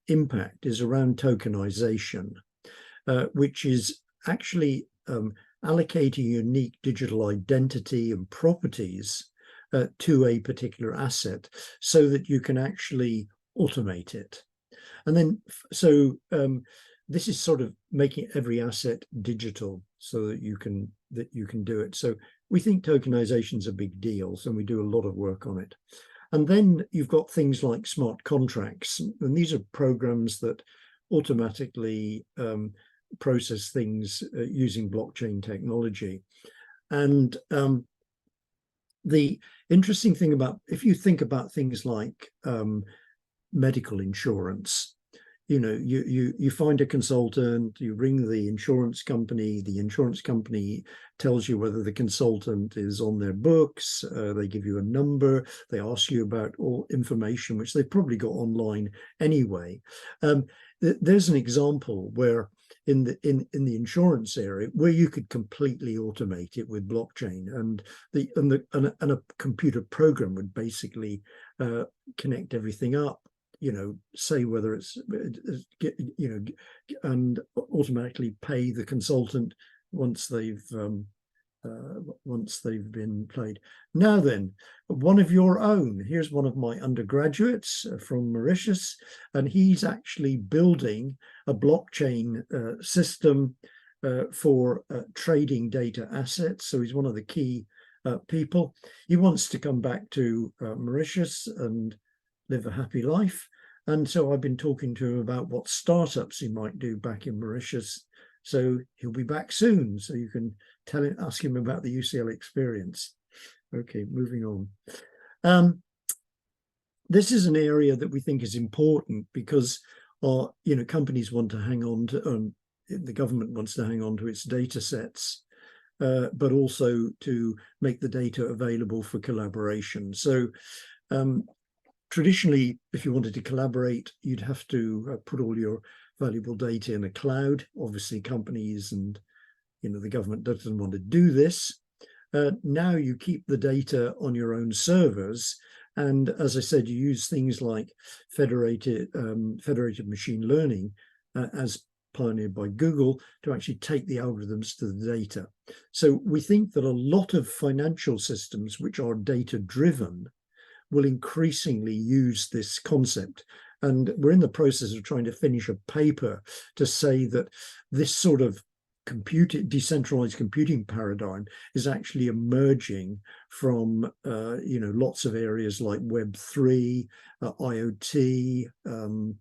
impact is around tokenization, which is actually allocating unique digital identity and properties to a particular asset so that you can actually automate it. And then, this is sort of making every asset digital so that you can do it. So we think tokenization is a big deal, so we do a lot of work on it. And then you've got things like smart contracts, and these are programs that automatically process things using blockchain technology. And the interesting thing about, if you think about things like medical insurance, you know, you find a consultant, you ring the insurance company tells you whether the consultant is on their books, they give you a number, they ask you about all information which they've probably got online anyway. There's an example where in the insurance area where you could completely automate it with blockchain, and a computer program would basically connect everything up, you know, say whether it's, you know, and automatically pay the consultant once they've been paid. Now then, one of your own, here's one of my undergraduates from Mauritius, and he's actually building a blockchain system for trading data assets. So he's one of the key people. He wants to come back to Mauritius and live a happy life. And so I've been talking to him about what startups he might do back in Mauritius. So he'll be back soon. So you can ask him about the UCL experience. Okay, moving on. This is an area that we think is important because you know, companies want to hang on to, the government wants to hang on to its data sets, but also to make the data available for collaboration. So traditionally, if you wanted to collaborate, you'd have to put all your valuable data in a cloud. Obviously, companies and, you know, the government doesn't want to do this. Now you keep the data on your own servers, and as I said, you use things like federated machine learning, as pioneered by Google, to actually take the algorithms to the data. So we think that a lot of financial systems which are data driven will increasingly use this concept. And we're in the process of trying to finish a paper to say that this sort of decentralized computing paradigm is actually emerging from you know, lots of areas like Web3, IoT, and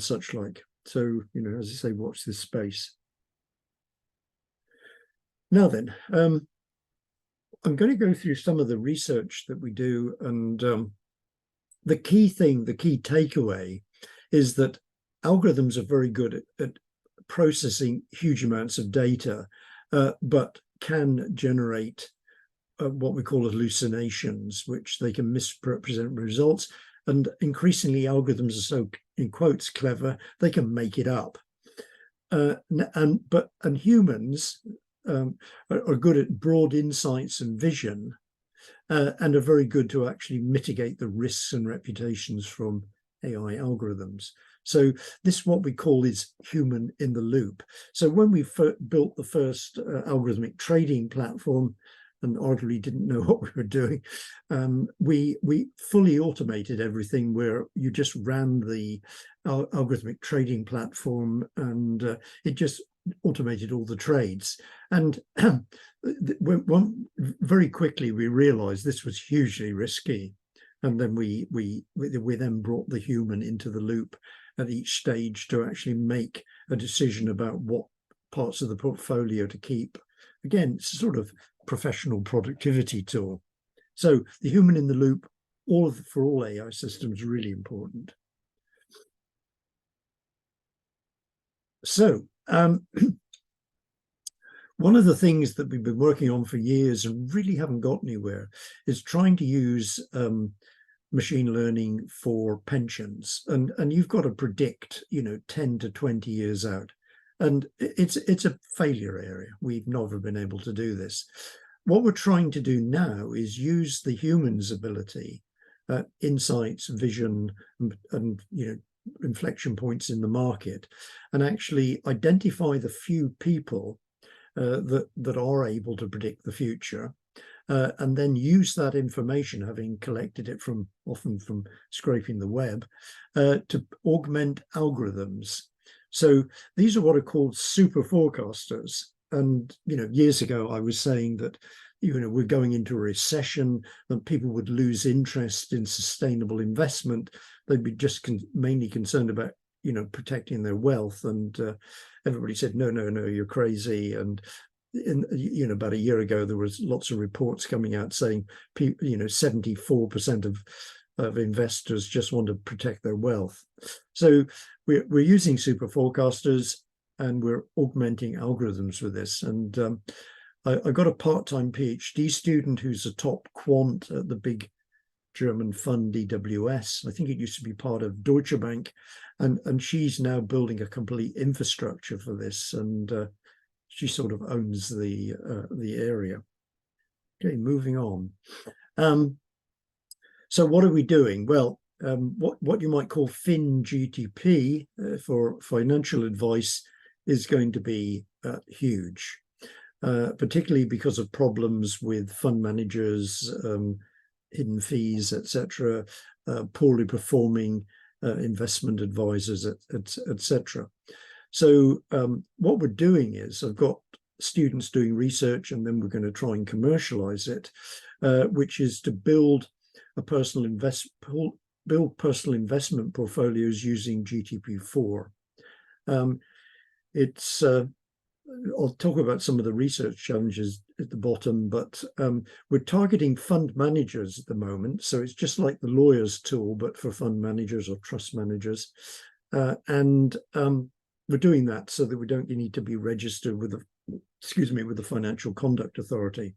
such like. So, you know, as I say, watch this space. Now then, I'm going to go through some of the research that we do, and the key takeaway is that algorithms are very good at processing huge amounts of data, but can generate what we call hallucinations, which they can misrepresent results. And increasingly, algorithms are so, in quotes, clever, they can make it up. And humans are good at broad insights and vision, and are very good to actually mitigate the risks and reputations from AI algorithms. So this, what we call, is human in the loop. So when we built the first algorithmic trading platform, and arguably didn't know what we were doing. We fully automated everything, where you just ran the algorithmic trading platform, and it just automated all the trades. And very quickly we realized this was hugely risky, and then we then brought the human into the loop at each stage to actually make a decision about what parts of the portfolio to keep. Again, it's a sort of professional productivity tool. So the human in the loop, for all AI systems, really important. So one of the things that we've been working on for years and really haven't got anywhere is trying to use machine learning for pensions. And you've got to predict, 10 to 20 years out. And it's a failure area. We've never been able to do this. What we're trying to do now is use the human's ability, insights, vision, and inflection points in the market, and actually identify the few people that are able to predict the future, and then use that information, having collected it often from scraping the web, to augment algorithms. So these are what are called super forecasters. And years ago I was saying that we're going into a recession and people would lose interest in sustainable investment. They'd be just mainly concerned about protecting their wealth, and everybody said no, you're crazy. And about a year ago there was lots of reports coming out saying 74% of investors just want to protect their wealth. So we're using super forecasters, and we're augmenting algorithms with this. And I got a part-time PhD student who's a top quant at the big German fund DWS. I think it used to be part of Deutsche Bank, and she's now building a complete infrastructure for this, and she sort of owns the area. Okay, moving on. So what are we doing? Well, what you might call FinGPT for financial advice is going to be huge, particularly because of problems with fund managers, hidden fees, etc., poorly performing investment advisors, etc. So what we're doing is, I've got students doing research, and then we're going to try and commercialize it, which is to build personal investment portfolios using GPT-4. I'll talk about some of the research challenges at the bottom, but we're targeting fund managers at the moment. So it's just like the lawyer's tool, but for fund managers or trust managers. And we're doing that so that we don't need to be registered with the Financial Conduct Authority.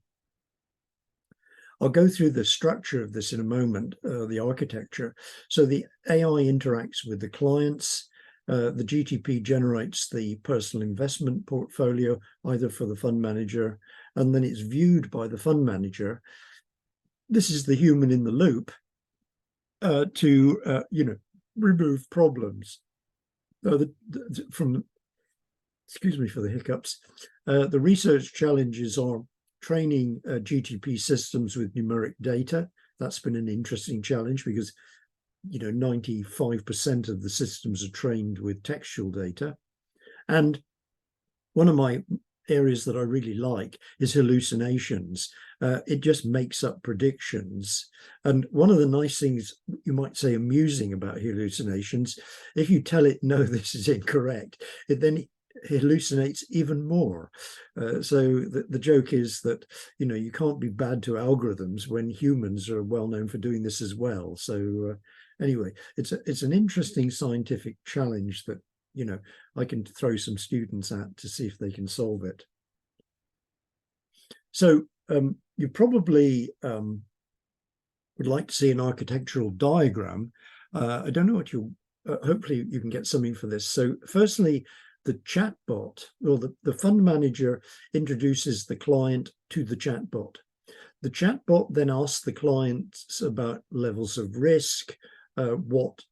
I'll go through the structure of this in a moment, the architecture. So the AI interacts with the clients. The GTP generates the personal investment portfolio, either for the fund manager, and then it's viewed by the fund manager. This is the human in the loop to remove problems. Excuse me for the hiccups. The research challenges are training GTP systems with numeric data. That's been an interesting challenge because 95% of the systems are trained with textual data. And one of my areas that I really like is hallucinations. It just makes up predictions. And one of the nice things, you might say amusing, about hallucinations, if you tell it, no, this is incorrect, it then hallucinates even more. So the joke is that you can't be bad to algorithms when humans are well known for doing this as well. So anyway, it's an interesting scientific challenge that I can throw some students at to see if they can solve it. So you probably would like to see an architectural diagram. I don't know what hopefully you can get something for this. So firstly, the chatbot, or the fund manager, introduces the client to the chatbot. The chatbot then asks the clients about levels of risk, what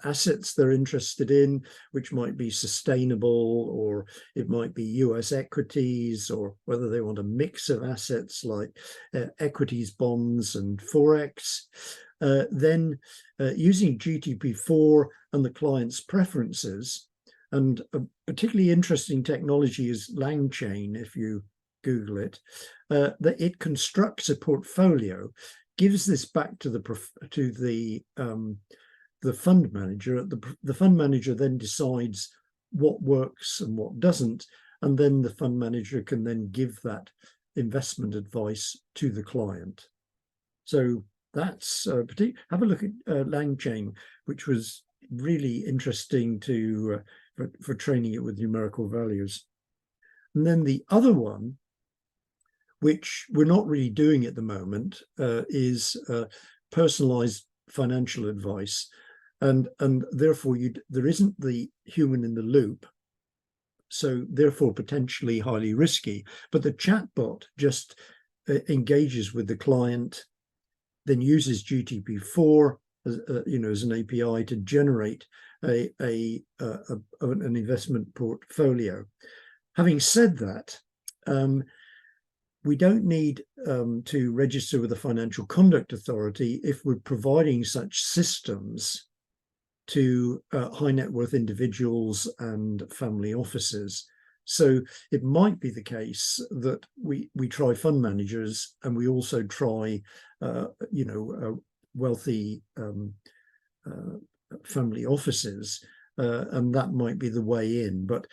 assets they're interested in, which might be sustainable, or it might be US equities, or whether they want a mix of assets like equities, bonds, and Forex. Then using GTP4 and the client's preferences, and a particularly interesting technology is LangChain, if you Google it, that it constructs a portfolio, gives this back to the fund manager. The fund manager then decides what works and what doesn't, and then the fund manager can then give that investment advice to the client. So that's have a look at LangChain, which was really interesting to for training it with numerical values. And then the other one, which we're not really doing at the moment, is personalized financial advice, and therefore there isn't the human in the loop, so therefore potentially highly risky. But the chatbot just engages with the client, then uses GTP4 as as an API to generate an investment portfolio. Having said that, we don't need to register with the Financial Conduct Authority if we're providing such systems to high net worth individuals and family offices. So it might be the case that we try fund managers, and we also try wealthy family offices, and that might be the way in. But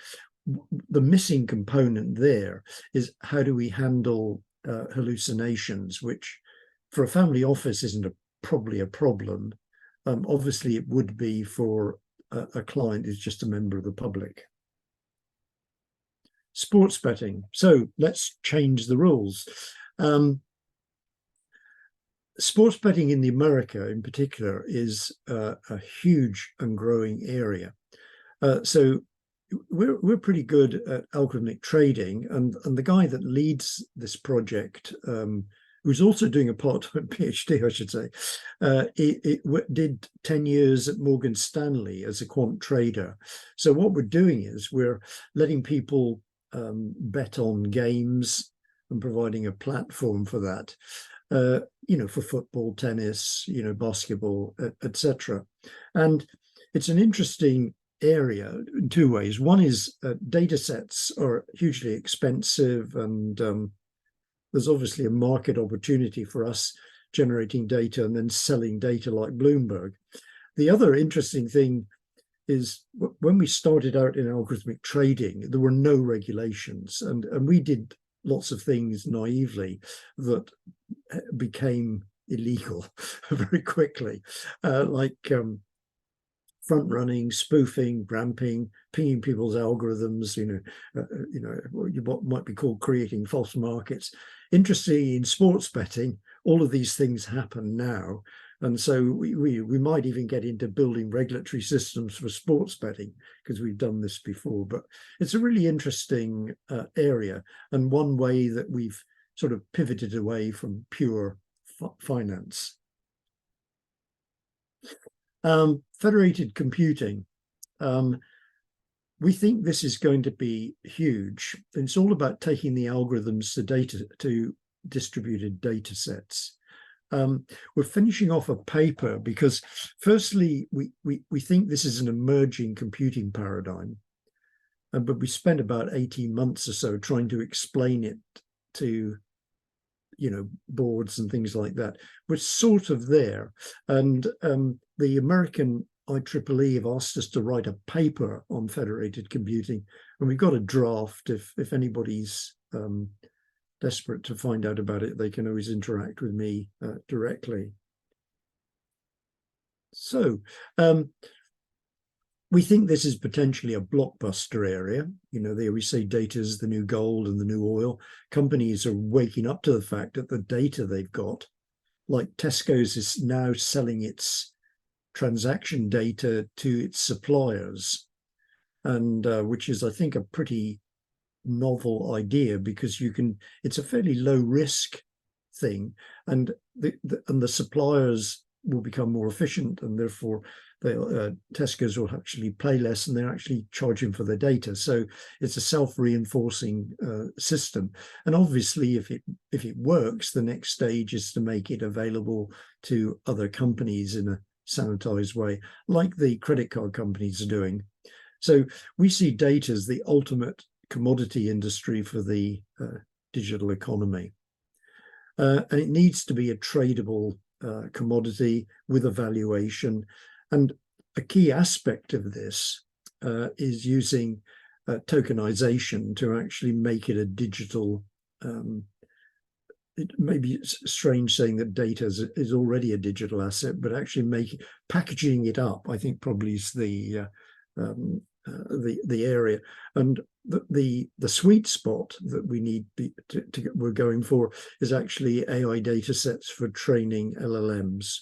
the missing component there is, how do we handle hallucinations, which for a family office isn't probably a problem. Obviously it would be for a client who's just a member of the public. Sports betting. So let's change the rules. Sports betting in America in particular is a huge and growing area. So we're pretty good at algorithmic trading, and the guy that leads this project, who's also doing a part-time PhD, I should say, did 10 years at Morgan Stanley as a quant trader. So what we're doing is we're letting people bet on games and providing a platform for that, for football, tennis, basketball, etc. And it's an interesting area in two ways. One is data sets are hugely expensive, and there's obviously a market opportunity for us generating data and then selling data like Bloomberg. The other interesting thing is, when we started out in algorithmic trading, there were no regulations, and we did lots of things naively that became illegal very quickly, like front running, spoofing, ramping, pinging people's algorithms, what might be called creating false markets. Interestingly, in sports betting, all of these things happen now. And so we might even get into building regulatory systems for sports betting, because we've done this before. But it's a really interesting area, and one way that we've sort of pivoted away from pure finance. Federated computing. We think this is going to be huge. It's all about taking the algorithms to distributed data sets. We're finishing off a paper because, firstly, we think this is an emerging computing paradigm, but we spent about 18 months or so trying to explain it to boards and things like that. We're sort of there, and the American IEEE have asked us to write a paper on federated computing, and we've got a draft. If anybody's desperate to find out about it, they can always interact with me directly. So we think this is potentially a blockbuster area. They always say data is the new gold and the new oil. Companies are waking up to the fact that the data they've got, like Tesco's is now selling its transaction data to its suppliers, and which is, I think, a pretty novel idea, because it's a fairly low risk thing, and the suppliers will become more efficient, and therefore Tesco's will actually pay less, and they're actually charging for their data. So it's a self-reinforcing system. And obviously, if it works, the next stage is to make it available to other companies in a sanitized way, like the credit card companies are doing. So we see data as the ultimate commodity industry for the digital economy. And it needs to be a tradable commodity with a valuation. And a key aspect of this is using tokenization to actually make it a digital. It may be strange saying that data is already a digital asset, but actually packaging it up, I think, probably is the area. And the sweet spot that we need we're going for is actually AI data sets for training LLMs.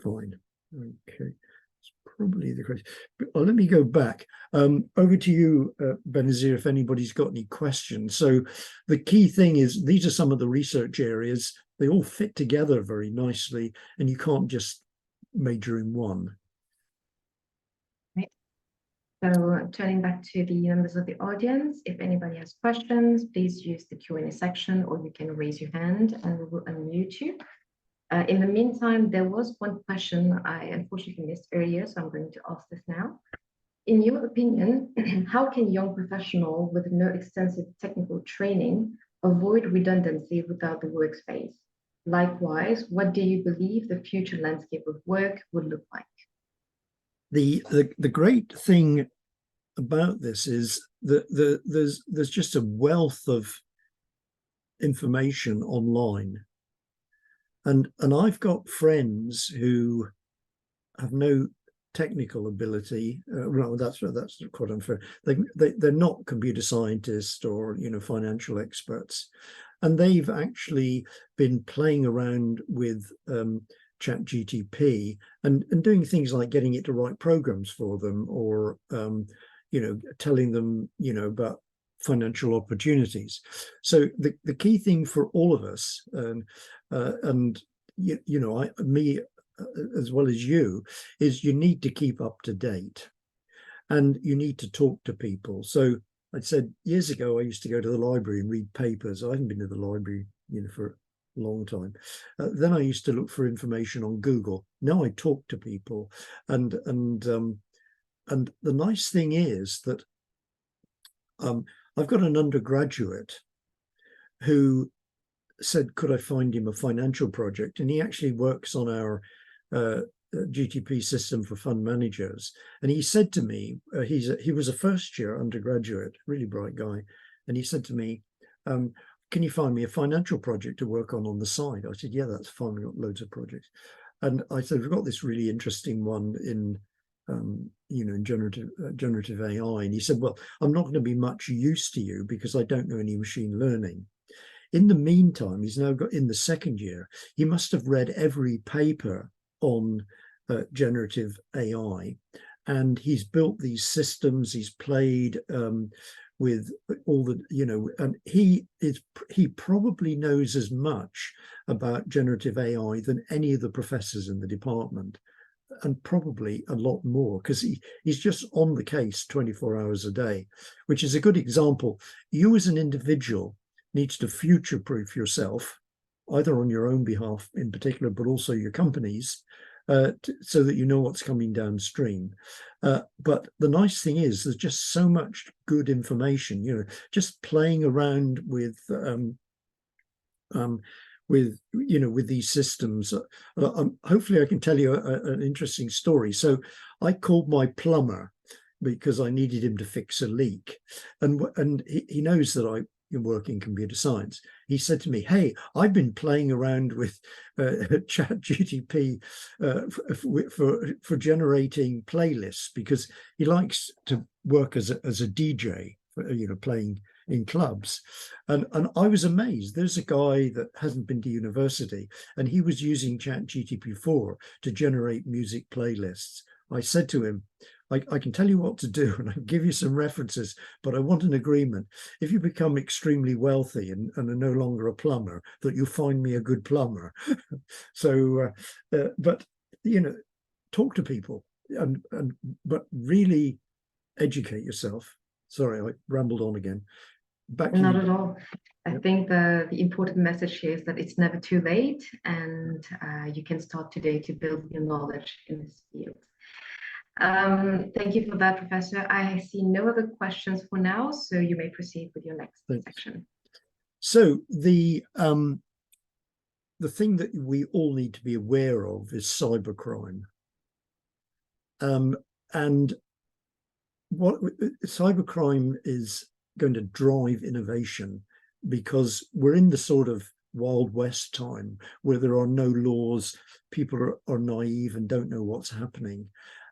Fine. Okay. It's probably the question. But let me go back. Over to you, Benazir, if anybody's got any questions. So the key thing is these are some of the research areas. They all fit together very nicely, and you can't just major in one. So turning back to the members of the audience, if anybody has questions, please use the Q&A section, or you can raise your hand and we will unmute you. In the meantime, there was one question I unfortunately missed earlier, so I'm going to ask this now. In your opinion, how can young professionals with no extensive technical training avoid redundancy without the workspace? Likewise, what do you believe the future landscape of work would look like? The great thing about this is that there's just a wealth of information online, and I've got friends who have no technical ability. Well, that's quite unfair. They're not computer scientists or financial experts, and they've actually been playing around with ChatGPT and doing things like getting it to write programs for them, or telling them about financial opportunities. So the key thing for all of us, me as well as you, is you need to keep up to date, and you need to talk to people. So I said years ago I used to go to the library and read papers. I haven't been to the library for long time. Then I used to look for information on Google. Now I talk to people, and the nice thing is that I've got an undergraduate who said, could I find him a financial project? And he actually works on our GTP system for fund managers. And he said to me, he was a first year undergraduate, really bright guy. And he said to me, can you find me a financial project to work on the side? I said, yeah, that's fine. We've got loads of projects. And I said, we've got this really interesting one in in generative AI. And he said, well, I'm not going to be much use to you because I don't know any machine learning. In the meantime, he's now got in the second year, he must have read every paper on generative AI, and he's built these systems. He's played with all the, and he probably knows as much about generative AI than any of the professors in the department, and probably a lot more, because he's just on the case 24 hours a day, which is a good example. You as an individual needs to future-proof yourself, either on your own behalf in particular, but also your companies, so that you know what's coming downstream. But the nice thing is there's just so much good information, just playing around with these systems. Hopefully I can tell you an interesting story. So I called my plumber because I needed him to fix a leak, and he knows that I work in computer science. He said to me, hey, I've been playing around with ChatGPT for generating playlists, because he likes to work as a DJ, playing in clubs. And I was amazed. There's a guy that hasn't been to university, and he was using ChatGPT 4 to generate music playlists. I said to him, I can tell you what to do and I can give you some references, but I want an agreement. If you become extremely wealthy and are no longer a plumber, that you find me a good plumber. So, but talk to people but really educate yourself. Sorry, I rambled on again. Back to Not you. at all. I think the important message here is that it's never too late, and you can start today to build your knowledge in this field. Thank you for that, Professor. I see no other questions for now, so you may proceed with your next section. So the thing that we all need to be aware of is cybercrime. And what cybercrime is going to drive innovation, because we're in the sort of Wild West time where there are no laws, people are naive and don't know what's happening.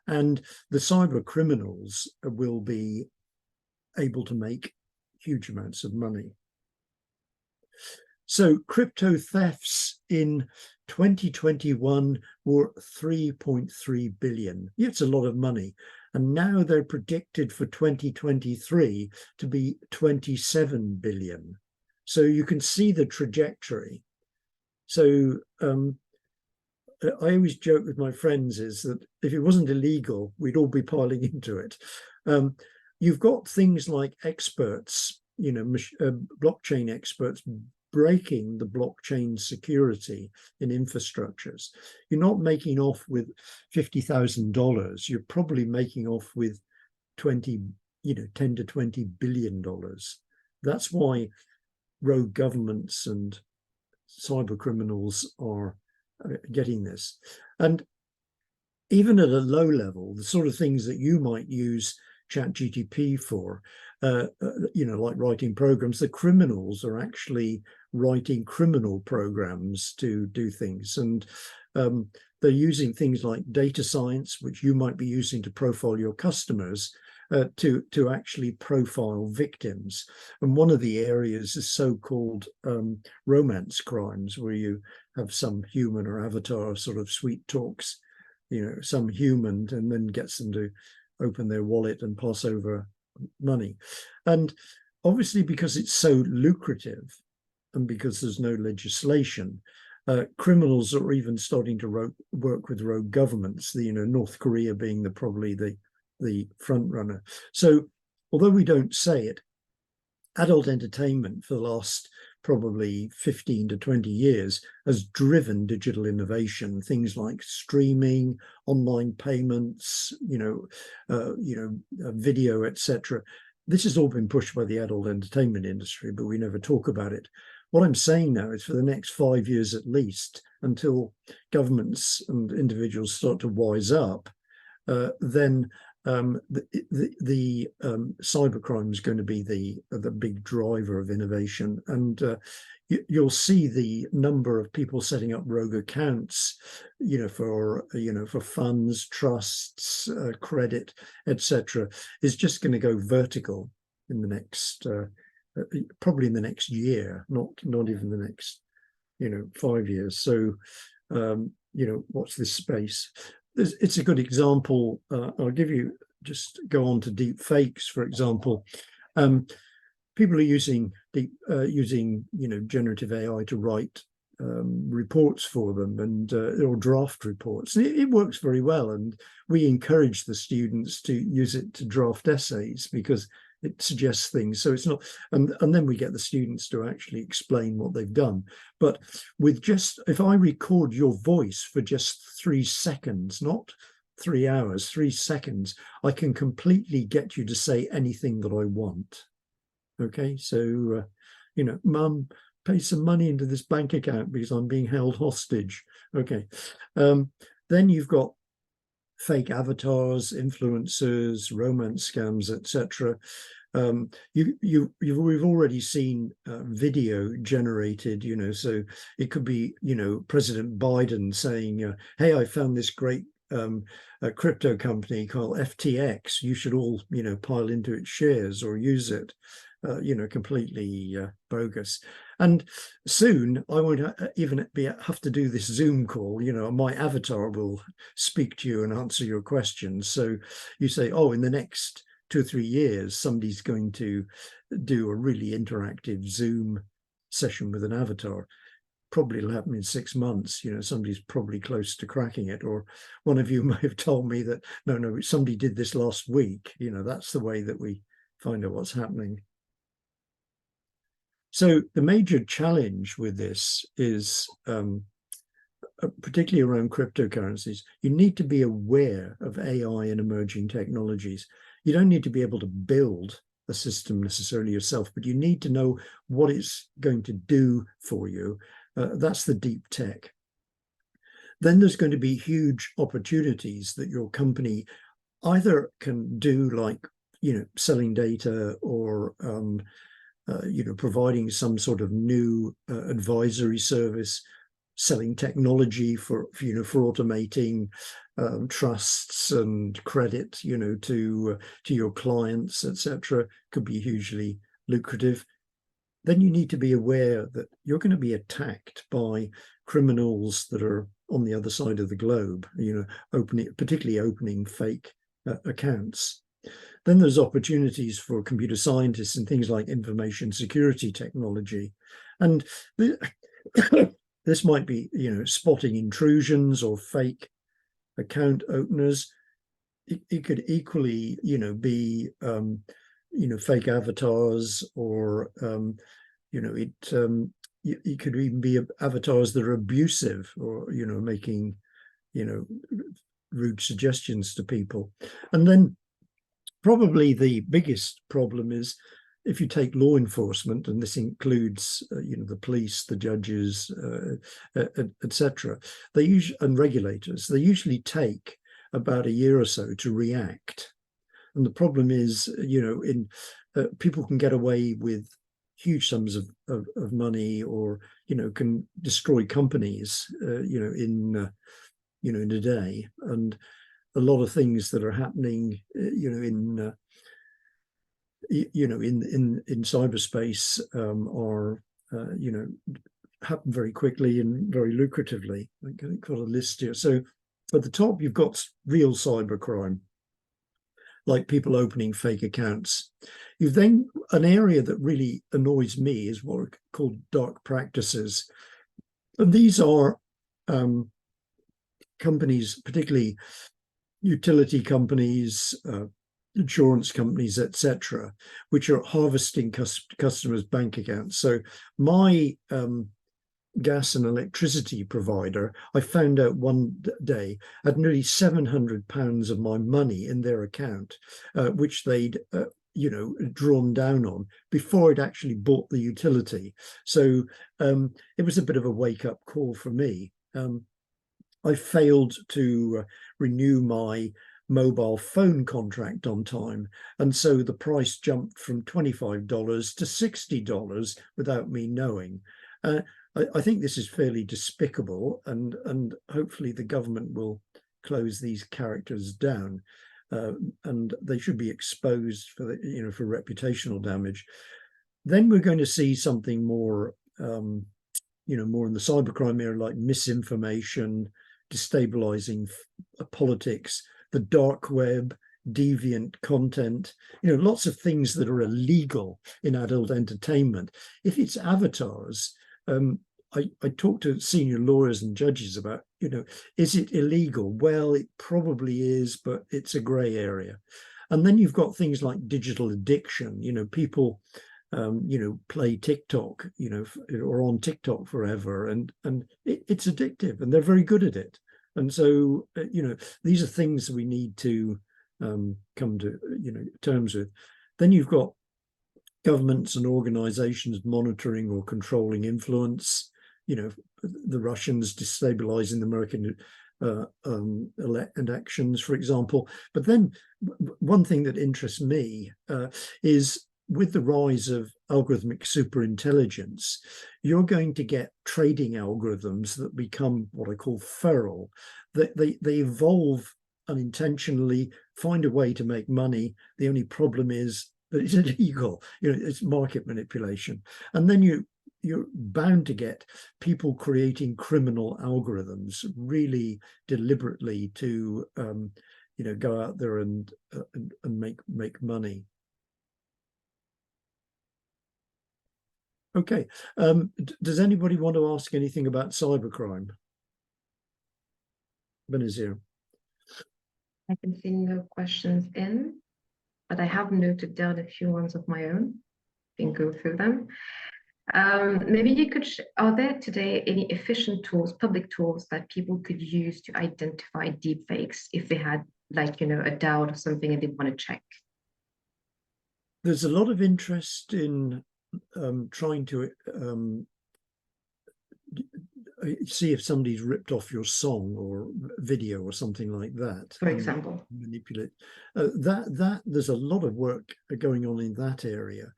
And the cyber criminals will be able to make huge amounts of money. So crypto thefts in 2021 were 3.3 billion. Yeah, it's a lot of money. And now they're predicted for 2023 to be 27 billion. So you can see the trajectory. So I always joke with my friends is that if it wasn't illegal, we'd all be piling into it. You've got things like experts, blockchain experts breaking the blockchain security in infrastructures. You're not making off with $50,000. You're probably making off with 10 to $20 billion. That's why rogue governments and cyber criminals are getting this. And even at a low level, the sort of things that you might use ChatGPT for, like writing programs, the criminals are actually writing criminal programs to do things. And they're using things like data science, which you might be using to profile your customers, to actually profile victims. And one of the areas is so-called romance crimes, where you have some human or avatar sort of sweet talks, some human, and then gets them to open their wallet and pass over money. And obviously, because it's so lucrative and because there's no legislation, criminals are even starting to work with rogue governments, North Korea being probably the front runner. So although we don't say it, adult entertainment for the last probably 15 to 20 years has driven digital innovation, things like streaming, online payments, video, etc. This has all been pushed by the adult entertainment industry, but we never talk about it. What I'm saying now is for the next 5 years at least, until governments and individuals start to wise up, then the cybercrime is going to be the big driver of innovation. And you'll see the number of people setting up rogue accounts, for funds, trusts, credit, etc., is just going to go vertical in the next, probably in the next year, not even the next, 5 years. So, watch this space. It's a good example. I'll give you, just go on to deep fakes, for example. People are using generative AI to write reports for them, and or draft reports. It works very well, and we encourage the students to use it to draft essays because it suggests things. So it's not, and then we get the students to actually explain what they've done. But with if I record your voice for just 3 seconds, not 3 hours, 3 seconds, I can completely get you to say anything that I want. Okay, so Mum, pay some money into this bank account because I'm being held hostage. Okay, then you've got fake avatars, influencers, romance scams, etc. We've already seen video generated, so it could be, President Biden saying, hey, I found this great crypto company called FTX. You should all, pile into its shares or use it. completely bogus. And soon I won't even have to do this Zoom call. My avatar will speak to you and answer your questions. So you say, oh, in the next 2 or 3 years, somebody's going to do a really interactive Zoom session with an avatar. Probably it'll happen in 6 months. Somebody's probably close to cracking it. Or one of you may have told me that, no, somebody did this last week. That's the way that we find out what's happening. So the major challenge with this is, particularly around cryptocurrencies, you need to be aware of AI and emerging technologies. You don't need to be able to build a system necessarily yourself, but you need to know what it's going to do for you. That's the deep tech. Then there's going to be huge opportunities that your company either can do, like, selling data, or providing some sort of new advisory service, selling technology for automating trusts and credit, to your clients, etc. Could be hugely lucrative. Then you need to be aware that you're going to be attacked by criminals that are on the other side of the globe, particularly opening fake accounts. Then there's opportunities for computer scientists and things like information security technology. And this might be, spotting intrusions or fake account openers. It could equally, be, fake avatars, or, it could even be avatars that are abusive, or, making, rude suggestions to people. And then probably the biggest problem is, if you take law enforcement, and this includes, the police, the judges, etc., and regulators, they usually take about a year or so to react. And the problem is, people can get away with huge sums of money, or can destroy companies, in a day. And a lot of things that are happening, in cyberspace, are happen very quickly and very lucratively. I've got a list here. So at the top, you've got real cybercrime, like people opening fake accounts. You've then, an area that really annoys me is what are called dark practices. And these are companies, particularly utility companies, insurance companies, etc., which are harvesting customers' bank accounts. So my gas and electricity provider, I found out one day, had nearly £700 of my money in their account, which they'd drawn down on before I'd actually bought the utility. So it was a bit of a wake-up call for me. I failed to renew my mobile phone contract on time, and so the price jumped from $25 to $60 without me knowing. I think this is fairly despicable, and hopefully the government will close these characters down, and they should be exposed for for reputational damage. Then we're going to see something more, more in the cybercrime area, like misinformation, destabilizing politics, the dark web, deviant content, lots of things that are illegal in adult entertainment. If it's avatars, I talk to senior lawyers and judges about, is it illegal? Well, it probably is, but it's a gray area. And then you've got things like digital addiction. People, play TikTok, or on TikTok forever, and it's addictive, and they're very good at it. And so, these are things we need to come to, terms with. Then you've got governments and organizations monitoring or controlling influence. The Russians destabilizing the American elections, for example. But then one thing that interests me is, with the rise of algorithmic superintelligence, you're going to get trading algorithms that become what I call feral. They evolve unintentionally, find a way to make money. The only problem is that it's illegal. It's market manipulation. And then you're bound to get people creating criminal algorithms really deliberately to go out there and make money. Okay. Does anybody want to ask anything about cybercrime? Benazir. I can see no questions in, but I have noted down a few ones of my own. I can go through them. Maybe you could, are there today any efficient tools, public tools that people could use to identify deepfakes if they had a doubt or something and they want to check? There's a lot of interest in trying to see if somebody's ripped off your song or video or something like that. For example, manipulate that. There's a lot of work going on in that area.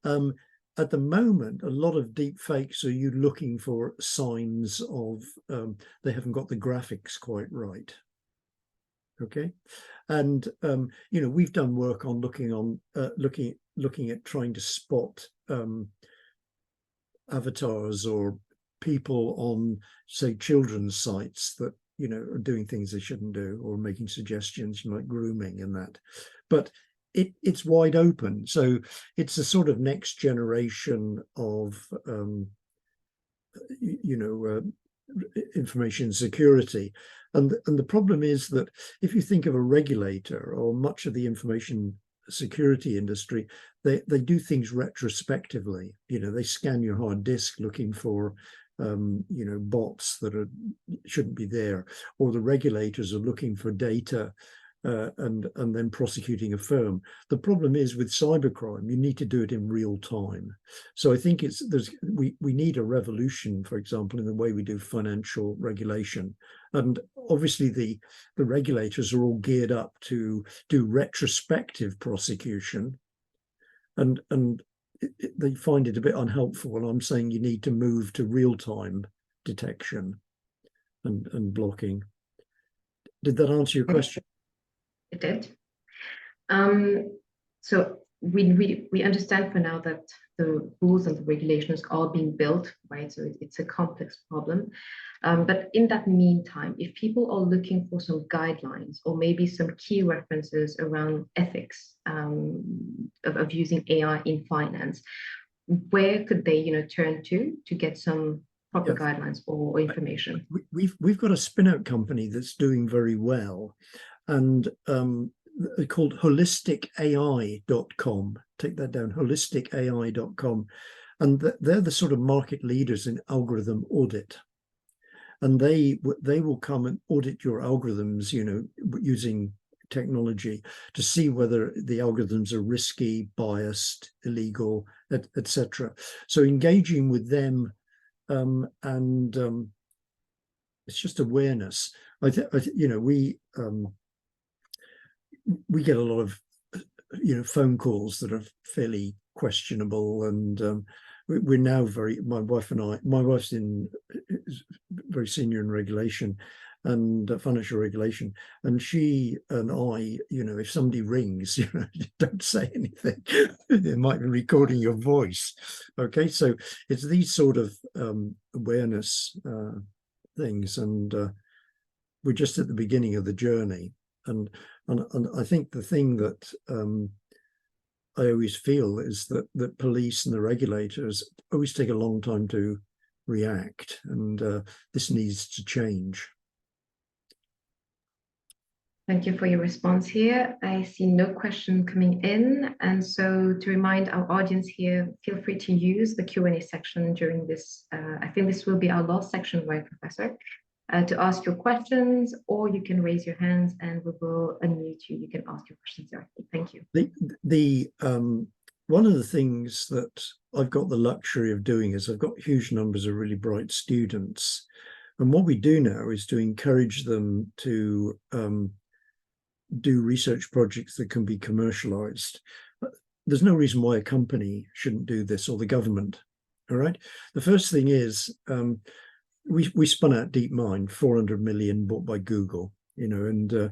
At the moment, a lot of deep fakes are you looking for signs of they haven't got the graphics quite right. Okay, and we've done work on looking at trying to spot avatars or people on, say, children's sites that are doing things they shouldn't do or making suggestions like grooming and that. But it's wide open, so it's a sort of next generation of information security. And the problem is that if you think of a regulator or much of the information security industry, they do things retrospectively. They scan your hard disk looking for bots that shouldn't be there, or the regulators are looking for data and then prosecuting a firm. The problem is with cybercrime, you need to do it in real time. So I think we need a revolution, for example, in the way we do financial regulation. And obviously the regulators are all geared up to do retrospective prosecution, and they find it a bit unhelpful. And I'm saying you need to move to real-time detection and blocking. Did that answer your question? It did. So we understand for now that the rules and the regulations are being built, right? So it's a complex problem. But in that meantime, if people are looking for some guidelines or maybe some key references around ethics of using AI in finance, where could they, turn to get some proper guidelines or information? We've got a spin-out company that's doing very well, and they're called holisticai.com. Take that down, holisticai.com. And they're the sort of market leaders in algorithm audit. And they will come and audit your algorithms, using technology to see whether the algorithms are risky, biased, illegal, etc. So engaging with them, and it's just awareness. We get a lot of phone calls that are fairly questionable, and we're now my wife's very senior in regulation and financial regulation, and she and I, if somebody rings, don't say anything. They might be recording your voice. Okay, so it's these sort of awareness things, and we're just at the beginning of the journey. And I think the thing that I always feel is that police and the regulators always take a long time to react, and this needs to change. Thank you for your response here. I see no question coming in. And so to remind our audience here, feel free to use the Q&A section during this. I think this will be our last section, right, Professor? To ask your questions, or you can raise your hands and we will unmute you. You can ask your questions directly. Thank you. One of the things that I've got the luxury of doing is I've got huge numbers of really bright students. And what we do now is to encourage them to do research projects that can be commercialized. There's no reason why a company shouldn't do this, or the government. All right. The first thing is, we spun out DeepMind, 400 million, bought by Google, and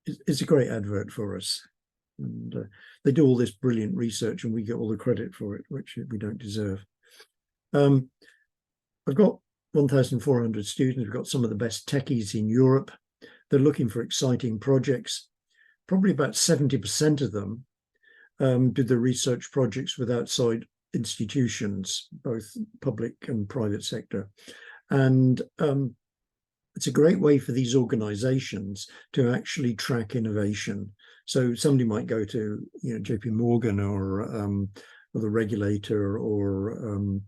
it's a great advert for us. And they do all this brilliant research, and we get all the credit for it, which we don't deserve. I've got 1,400 students. We've got some of the best techies in Europe. They're looking for exciting projects. Probably about 70% of them do the research projects with outside institutions, both public and private sector. And it's a great way for these organizations to actually track innovation. So somebody might go to, JP Morgan or the regulator, or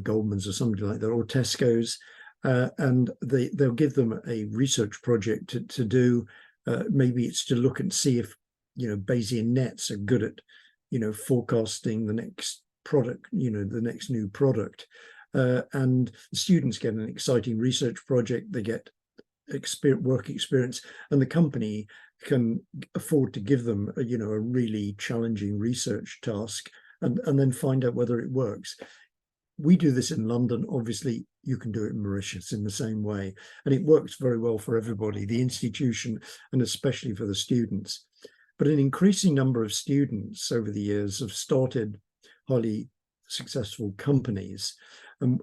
Goldman's or somebody like that, or Tesco's, and they'll give them a research project to do. Maybe it's to look and see if Bayesian nets are good at forecasting the next product, the next new product. And the students get an exciting research project. They get work experience, and the company can afford to give them a really challenging research task, and then find out whether it works. We do this in London. Obviously, you can do it in Mauritius in the same way, and it works very well for everybody, the institution, and especially for the students. But an increasing number of students over the years have started highly successful companies, and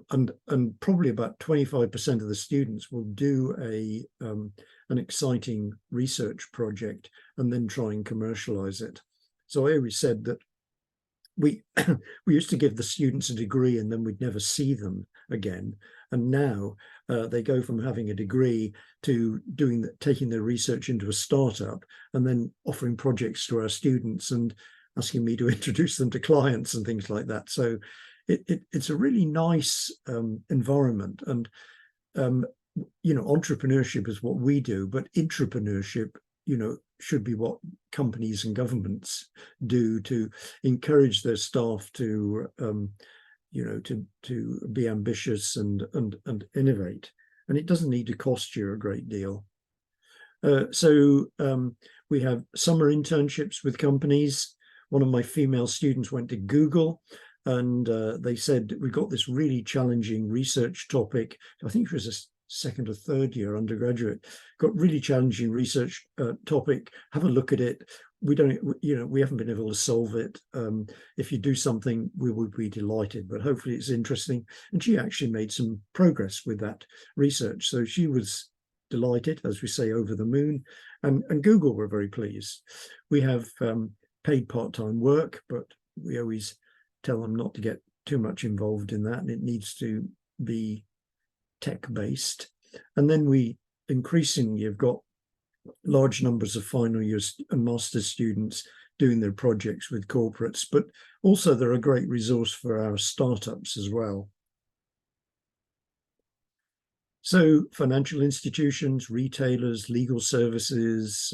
probably about 25% of the students will do an exciting research project and then try and commercialize it. So I always said that we used to give the students a degree and then we'd never see them again. And now they go from having a degree to taking their research into a startup and then offering projects to our students and asking me to introduce them to clients and things like that. So it's a really nice environment. And entrepreneurship is what we do, but intrapreneurship should be what companies and governments do to encourage their staff to be ambitious and innovate. And it doesn't need to cost you a great deal. So we have summer internships with companies. One of my female students went to Google, and they said, we got this really challenging research topic. I think it was a second or third year undergraduate, got really challenging research topic. Have a look at it. We haven't been able to solve it. If you do something, we would be delighted, but hopefully it's interesting. And she actually made some progress with that research. So she was delighted, as we say, over the moon. And Google were very pleased. We have paid part-time work, but we always tell them not to get too much involved in that. And it needs to be tech-based. And then we increasingly have got large numbers of final year and master's students doing their projects with corporates, but also they're a great resource for our startups as well. So financial institutions, retailers, legal services,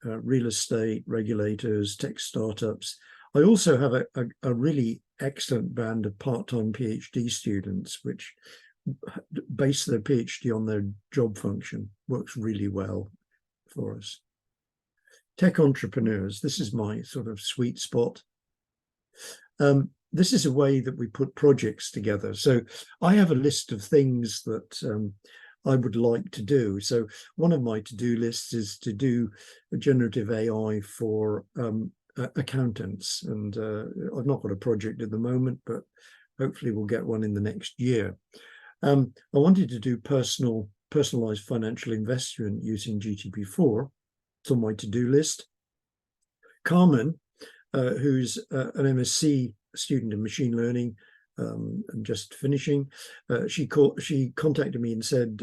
real estate, regulators, tech startups. I also have a really excellent band of part-time PhD students, which base their PhD on their job function. Works really well for us. Tech entrepreneurs, this is my sort of sweet spot. This is a way that we put projects together. So I have a list of things that I would like to do. So one of my to-do lists is to do a generative AI for accountants. And I've not got a project at the moment, but hopefully we'll get one in the next year. I wanted to do personalized financial investment using GPT-4. It's on my to-do list. Carmen, who's an MSc student in machine learning and just finishing, she contacted me and said,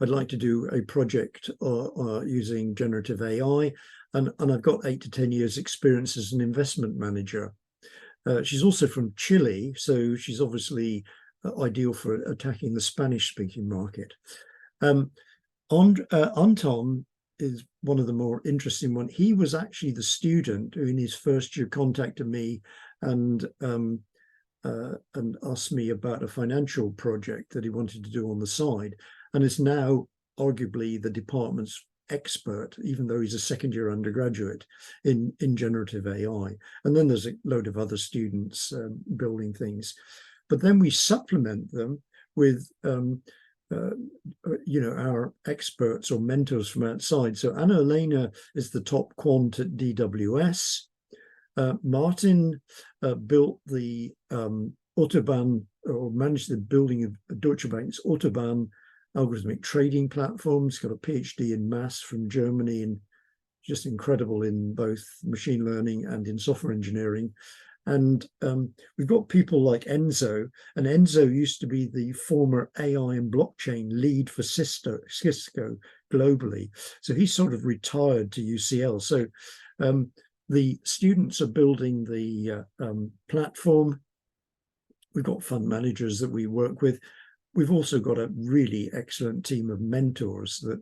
I'd like to do a project using generative AI, and I've got 8 to 10 years experience as an investment manager. She's also from Chile, so she's obviously ideal for attacking the Spanish-speaking market. Anton is one of the more interesting ones. He was actually the student who in his first year contacted me and asked me about a financial project that he wanted to do on the side, and is now arguably the department's expert, even though he's a second-year undergraduate in generative AI. And then there's a load of other students building things. But then we supplement them with our experts or mentors from outside. So Anna Elena is the top quant at DWS. Martin built the Autobahn, or managed the building of Deutsche Bank's Autobahn algorithmic trading platform. He's got a PhD in maths from Germany, and just incredible in both machine learning and in software engineering. And we've got people like Enzo, and Enzo used to be the former AI and blockchain lead for Cisco globally. So he's sort of retired to UCL. So the students are building the platform. We've got fund managers that we work with. We've also got a really excellent team of mentors that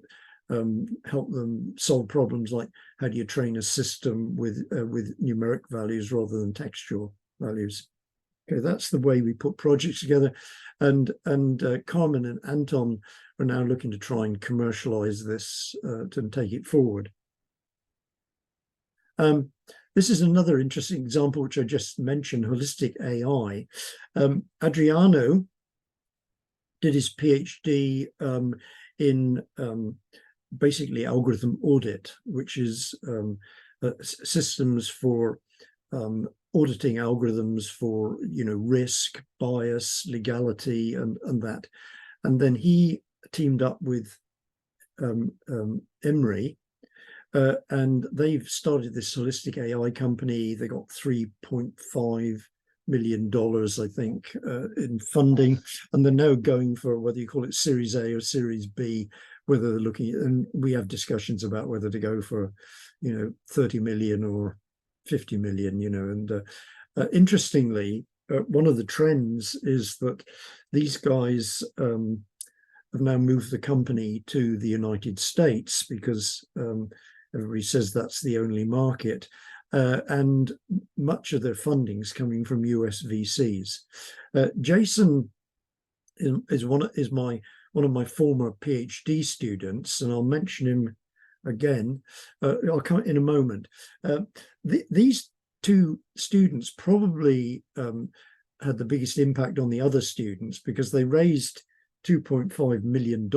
help them solve problems like how do you train a system with numeric values rather than textual values. Okay, that's the way we put projects together. And Carmen and Anton are now looking to try and commercialize this to take it forward. This is another interesting example, which I just mentioned, holistic AI. Adriano did his PhD in basically algorithm audit, which is systems for auditing algorithms for risk, bias, legality, and that. And then he teamed up with Emory, and they've started this holistic AI company. They got $3.5 million, I think, in funding, and they're now going for whether you call it Series A or Series B, whether they're looking at, and we have discussions about whether to go for 30 million or 50 million, and interestingly, one of the trends is that these guys have now moved the company to the United States because everybody says that's the only market. And much of their funding is coming from US VCs. Jason is one of my former PhD students, and I'll mention him again. I'll come in a moment. These two students probably had the biggest impact on the other students because they raised $2.5 million,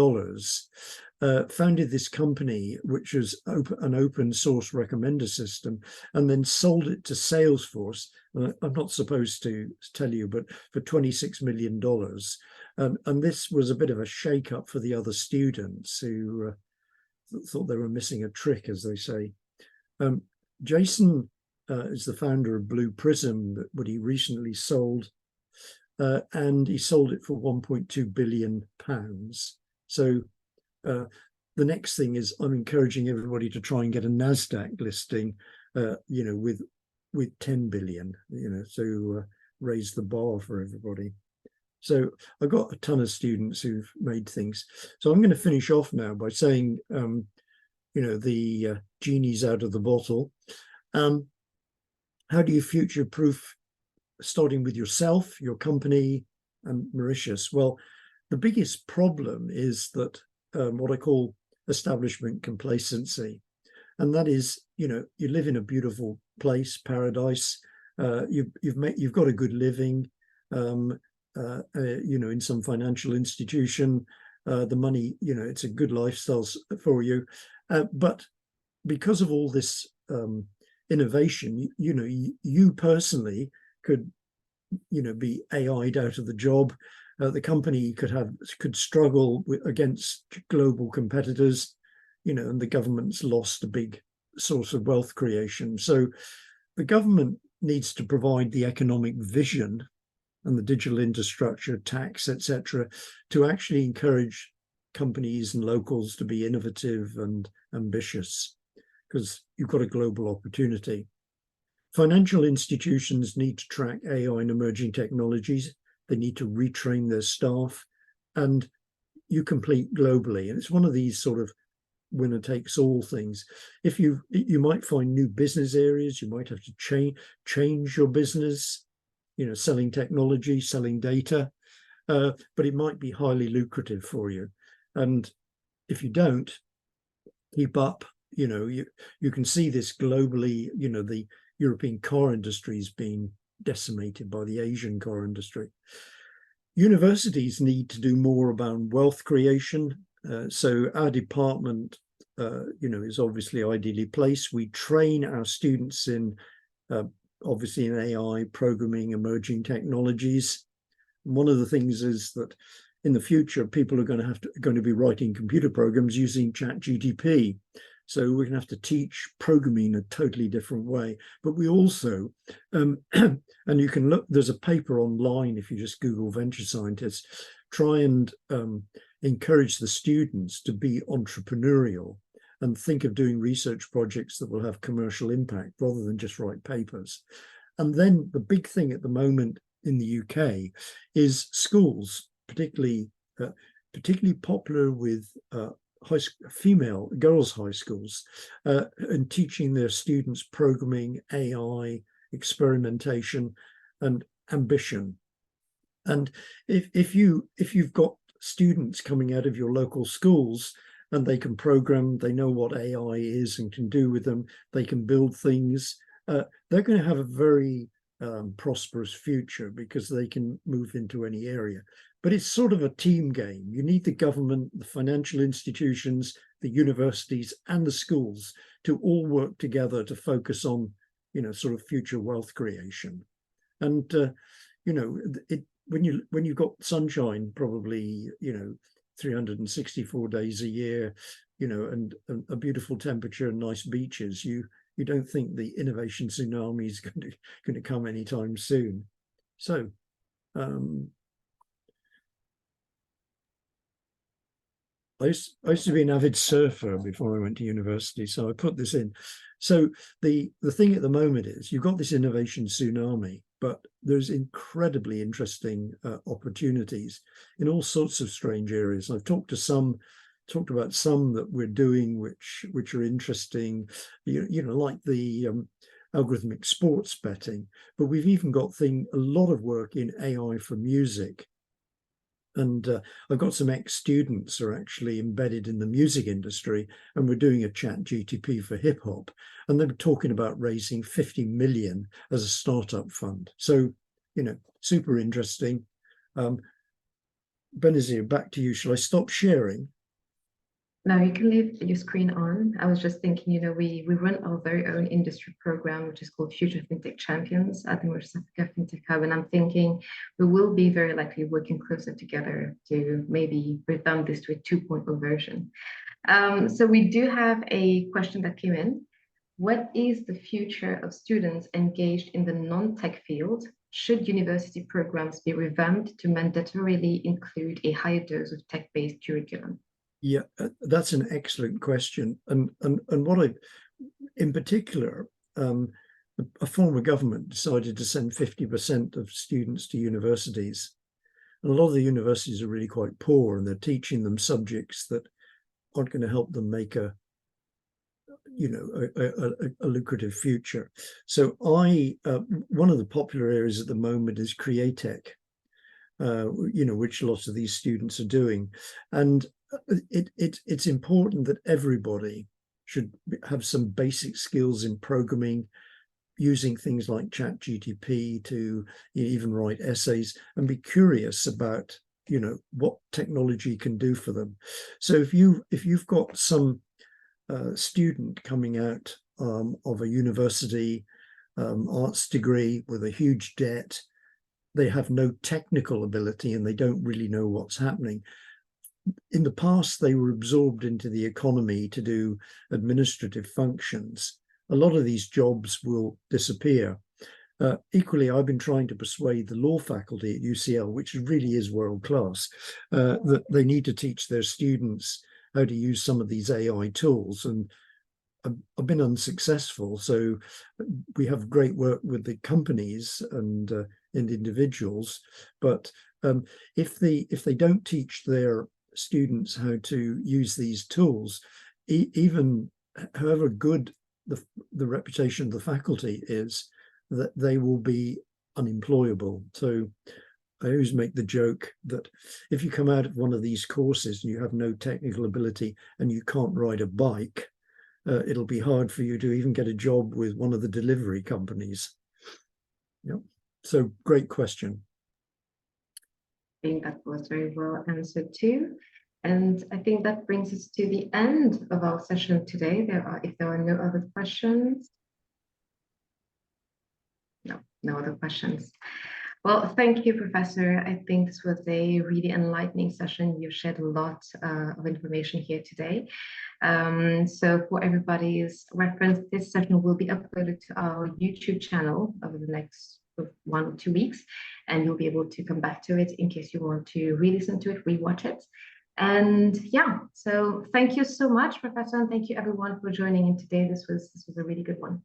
founded this company, which was an open source recommender system, and then sold it to Salesforce. I'm not supposed to tell you, but for $26 million. And this was a bit of a shake-up for the other students who thought they were missing a trick, as they say. Jason is the founder of Blue Prism, that he recently sold. And he sold it for £1.2 billion. So the next thing is I'm encouraging everybody to try and get a NASDAQ listing, with 10 billion, so raise the bar for everybody. So I've got a ton of students who've made things. So I'm going to finish off now by saying, the genie's out of the bottle. How do you future-proof, starting with yourself, your company, and Mauritius? Well, the biggest problem is that what I call establishment complacency, and that is, you live in a beautiful place, paradise. You've got a good living, in some financial institution. The money, it's a good lifestyle for you, but because of all this innovation, you personally could be AI'd out of the job. The company could struggle against global competitors, and the government's lost a big source of wealth creation. So the government needs to provide the economic vision and the digital infrastructure, tax, etc., to actually encourage companies and locals to be innovative and ambitious, because you've got a global opportunity. Financial institutions need to track AI and emerging technologies. They need to retrain their staff, and you compete globally. And it's one of these sort of winner takes all things. If you might find new business areas, you might have to change your business, selling technology, selling data, but it might be highly lucrative for you. And if you don't keep up, you can see this globally. The European car industry is being decimated by the Asian car industry. Universities need to do more about wealth creation. So our department, is obviously ideally placed. We train our students in, obviously in AI, programming, emerging technologies. And one of the things is that in the future, people are going to be writing computer programs using ChatGPT. So we're going to have to teach programming in a totally different way. But we also, and you can look, there's a paper online, if you just Google venture scientists, try and encourage the students to be entrepreneurial and think of doing research projects that will have commercial impact rather than just write papers. And then the big thing at the moment in the UK is schools, particularly popular with female girls' high schools, and teaching their students programming, AI, experimentation, and ambition. And if you've got students coming out of your local schools and they can program, they know what AI is and can do with them, they can build things, they're going to have a very prosperous future because they can move into any area. But it's sort of a team game. You need the government, the financial institutions, the universities, and the schools to all work together to focus on, sort of future wealth creation. And when you've got sunshine, probably 364 days a year, and a beautiful temperature and nice beaches, you don't think the innovation tsunami is going to come anytime soon. So I used to be an avid surfer before I went to university, so I put this in. So the thing at the moment is you've got this innovation tsunami, but there's incredibly interesting opportunities in all sorts of strange areas. I've talked about some that we're doing which are interesting, like the algorithmic sports betting, but we've even got a lot of work in AI for music. And I've got some ex-students who are actually embedded in the music industry, and we're doing a ChatGPT for hip hop, and they're talking about raising 50 million as a startup fund. So, super interesting. Benazir, back to you. Shall I stop sharing? No, you can leave your screen on. I was just thinking, we run our very own industry program, which is called Future FinTech Champions at the Mauritius Africa Fintech Hub. And I'm thinking we will be very likely working closer together to maybe revamp this to a 2.0 version. So we do have a question that came in. What is the future of students engaged in the non-tech field? Should university programs be revamped to mandatorily include a higher dose of tech-based curriculum? Yeah, that's an excellent question. And what in particular, a former government decided to send 50% of students to universities. And a lot of the universities are really quite poor, and they're teaching them subjects that aren't going to help them make a lucrative future. So one of the popular areas at the moment is Createch, which lots of these students are doing. And it's important that everybody should have some basic skills in programming, using things like ChatGPT to even write essays, and be curious about what technology can do for them. So if you've got some student coming out of a university arts degree with a huge debt, they have no technical ability and they don't really know what's happening. In the past, they were absorbed into the economy to do administrative functions. A lot of these jobs will disappear. Equally, I've been trying to persuade the law faculty at UCL, which really is world class, that they need to teach their students how to use some of these AI tools. And I've been unsuccessful. So we have great work with the companies and individuals, but if they don't teach their students how to use these tools, even however good the reputation of the faculty is, that they will be unemployable. So I always make the joke that if you come out of one of these courses and you have no technical ability and you can't ride a bike, it'll be hard for you to even get a job with one of the delivery companies. Yeah. So great question. think that was very well answered too. And I think that brings us to the end of our session today. If there are no other questions. No other questions. Well, thank you, Professor. I think this was a really enlightening session. You've shared a lot of information here today. So for everybody's reference, this session will be uploaded to our YouTube channel over the next 1 or 2 weeks, and you'll be able to come back to it in case you want to re-listen to it, rewatch it. And yeah, so thank you so much, Professor, and thank you everyone for joining in today. This was a really good one.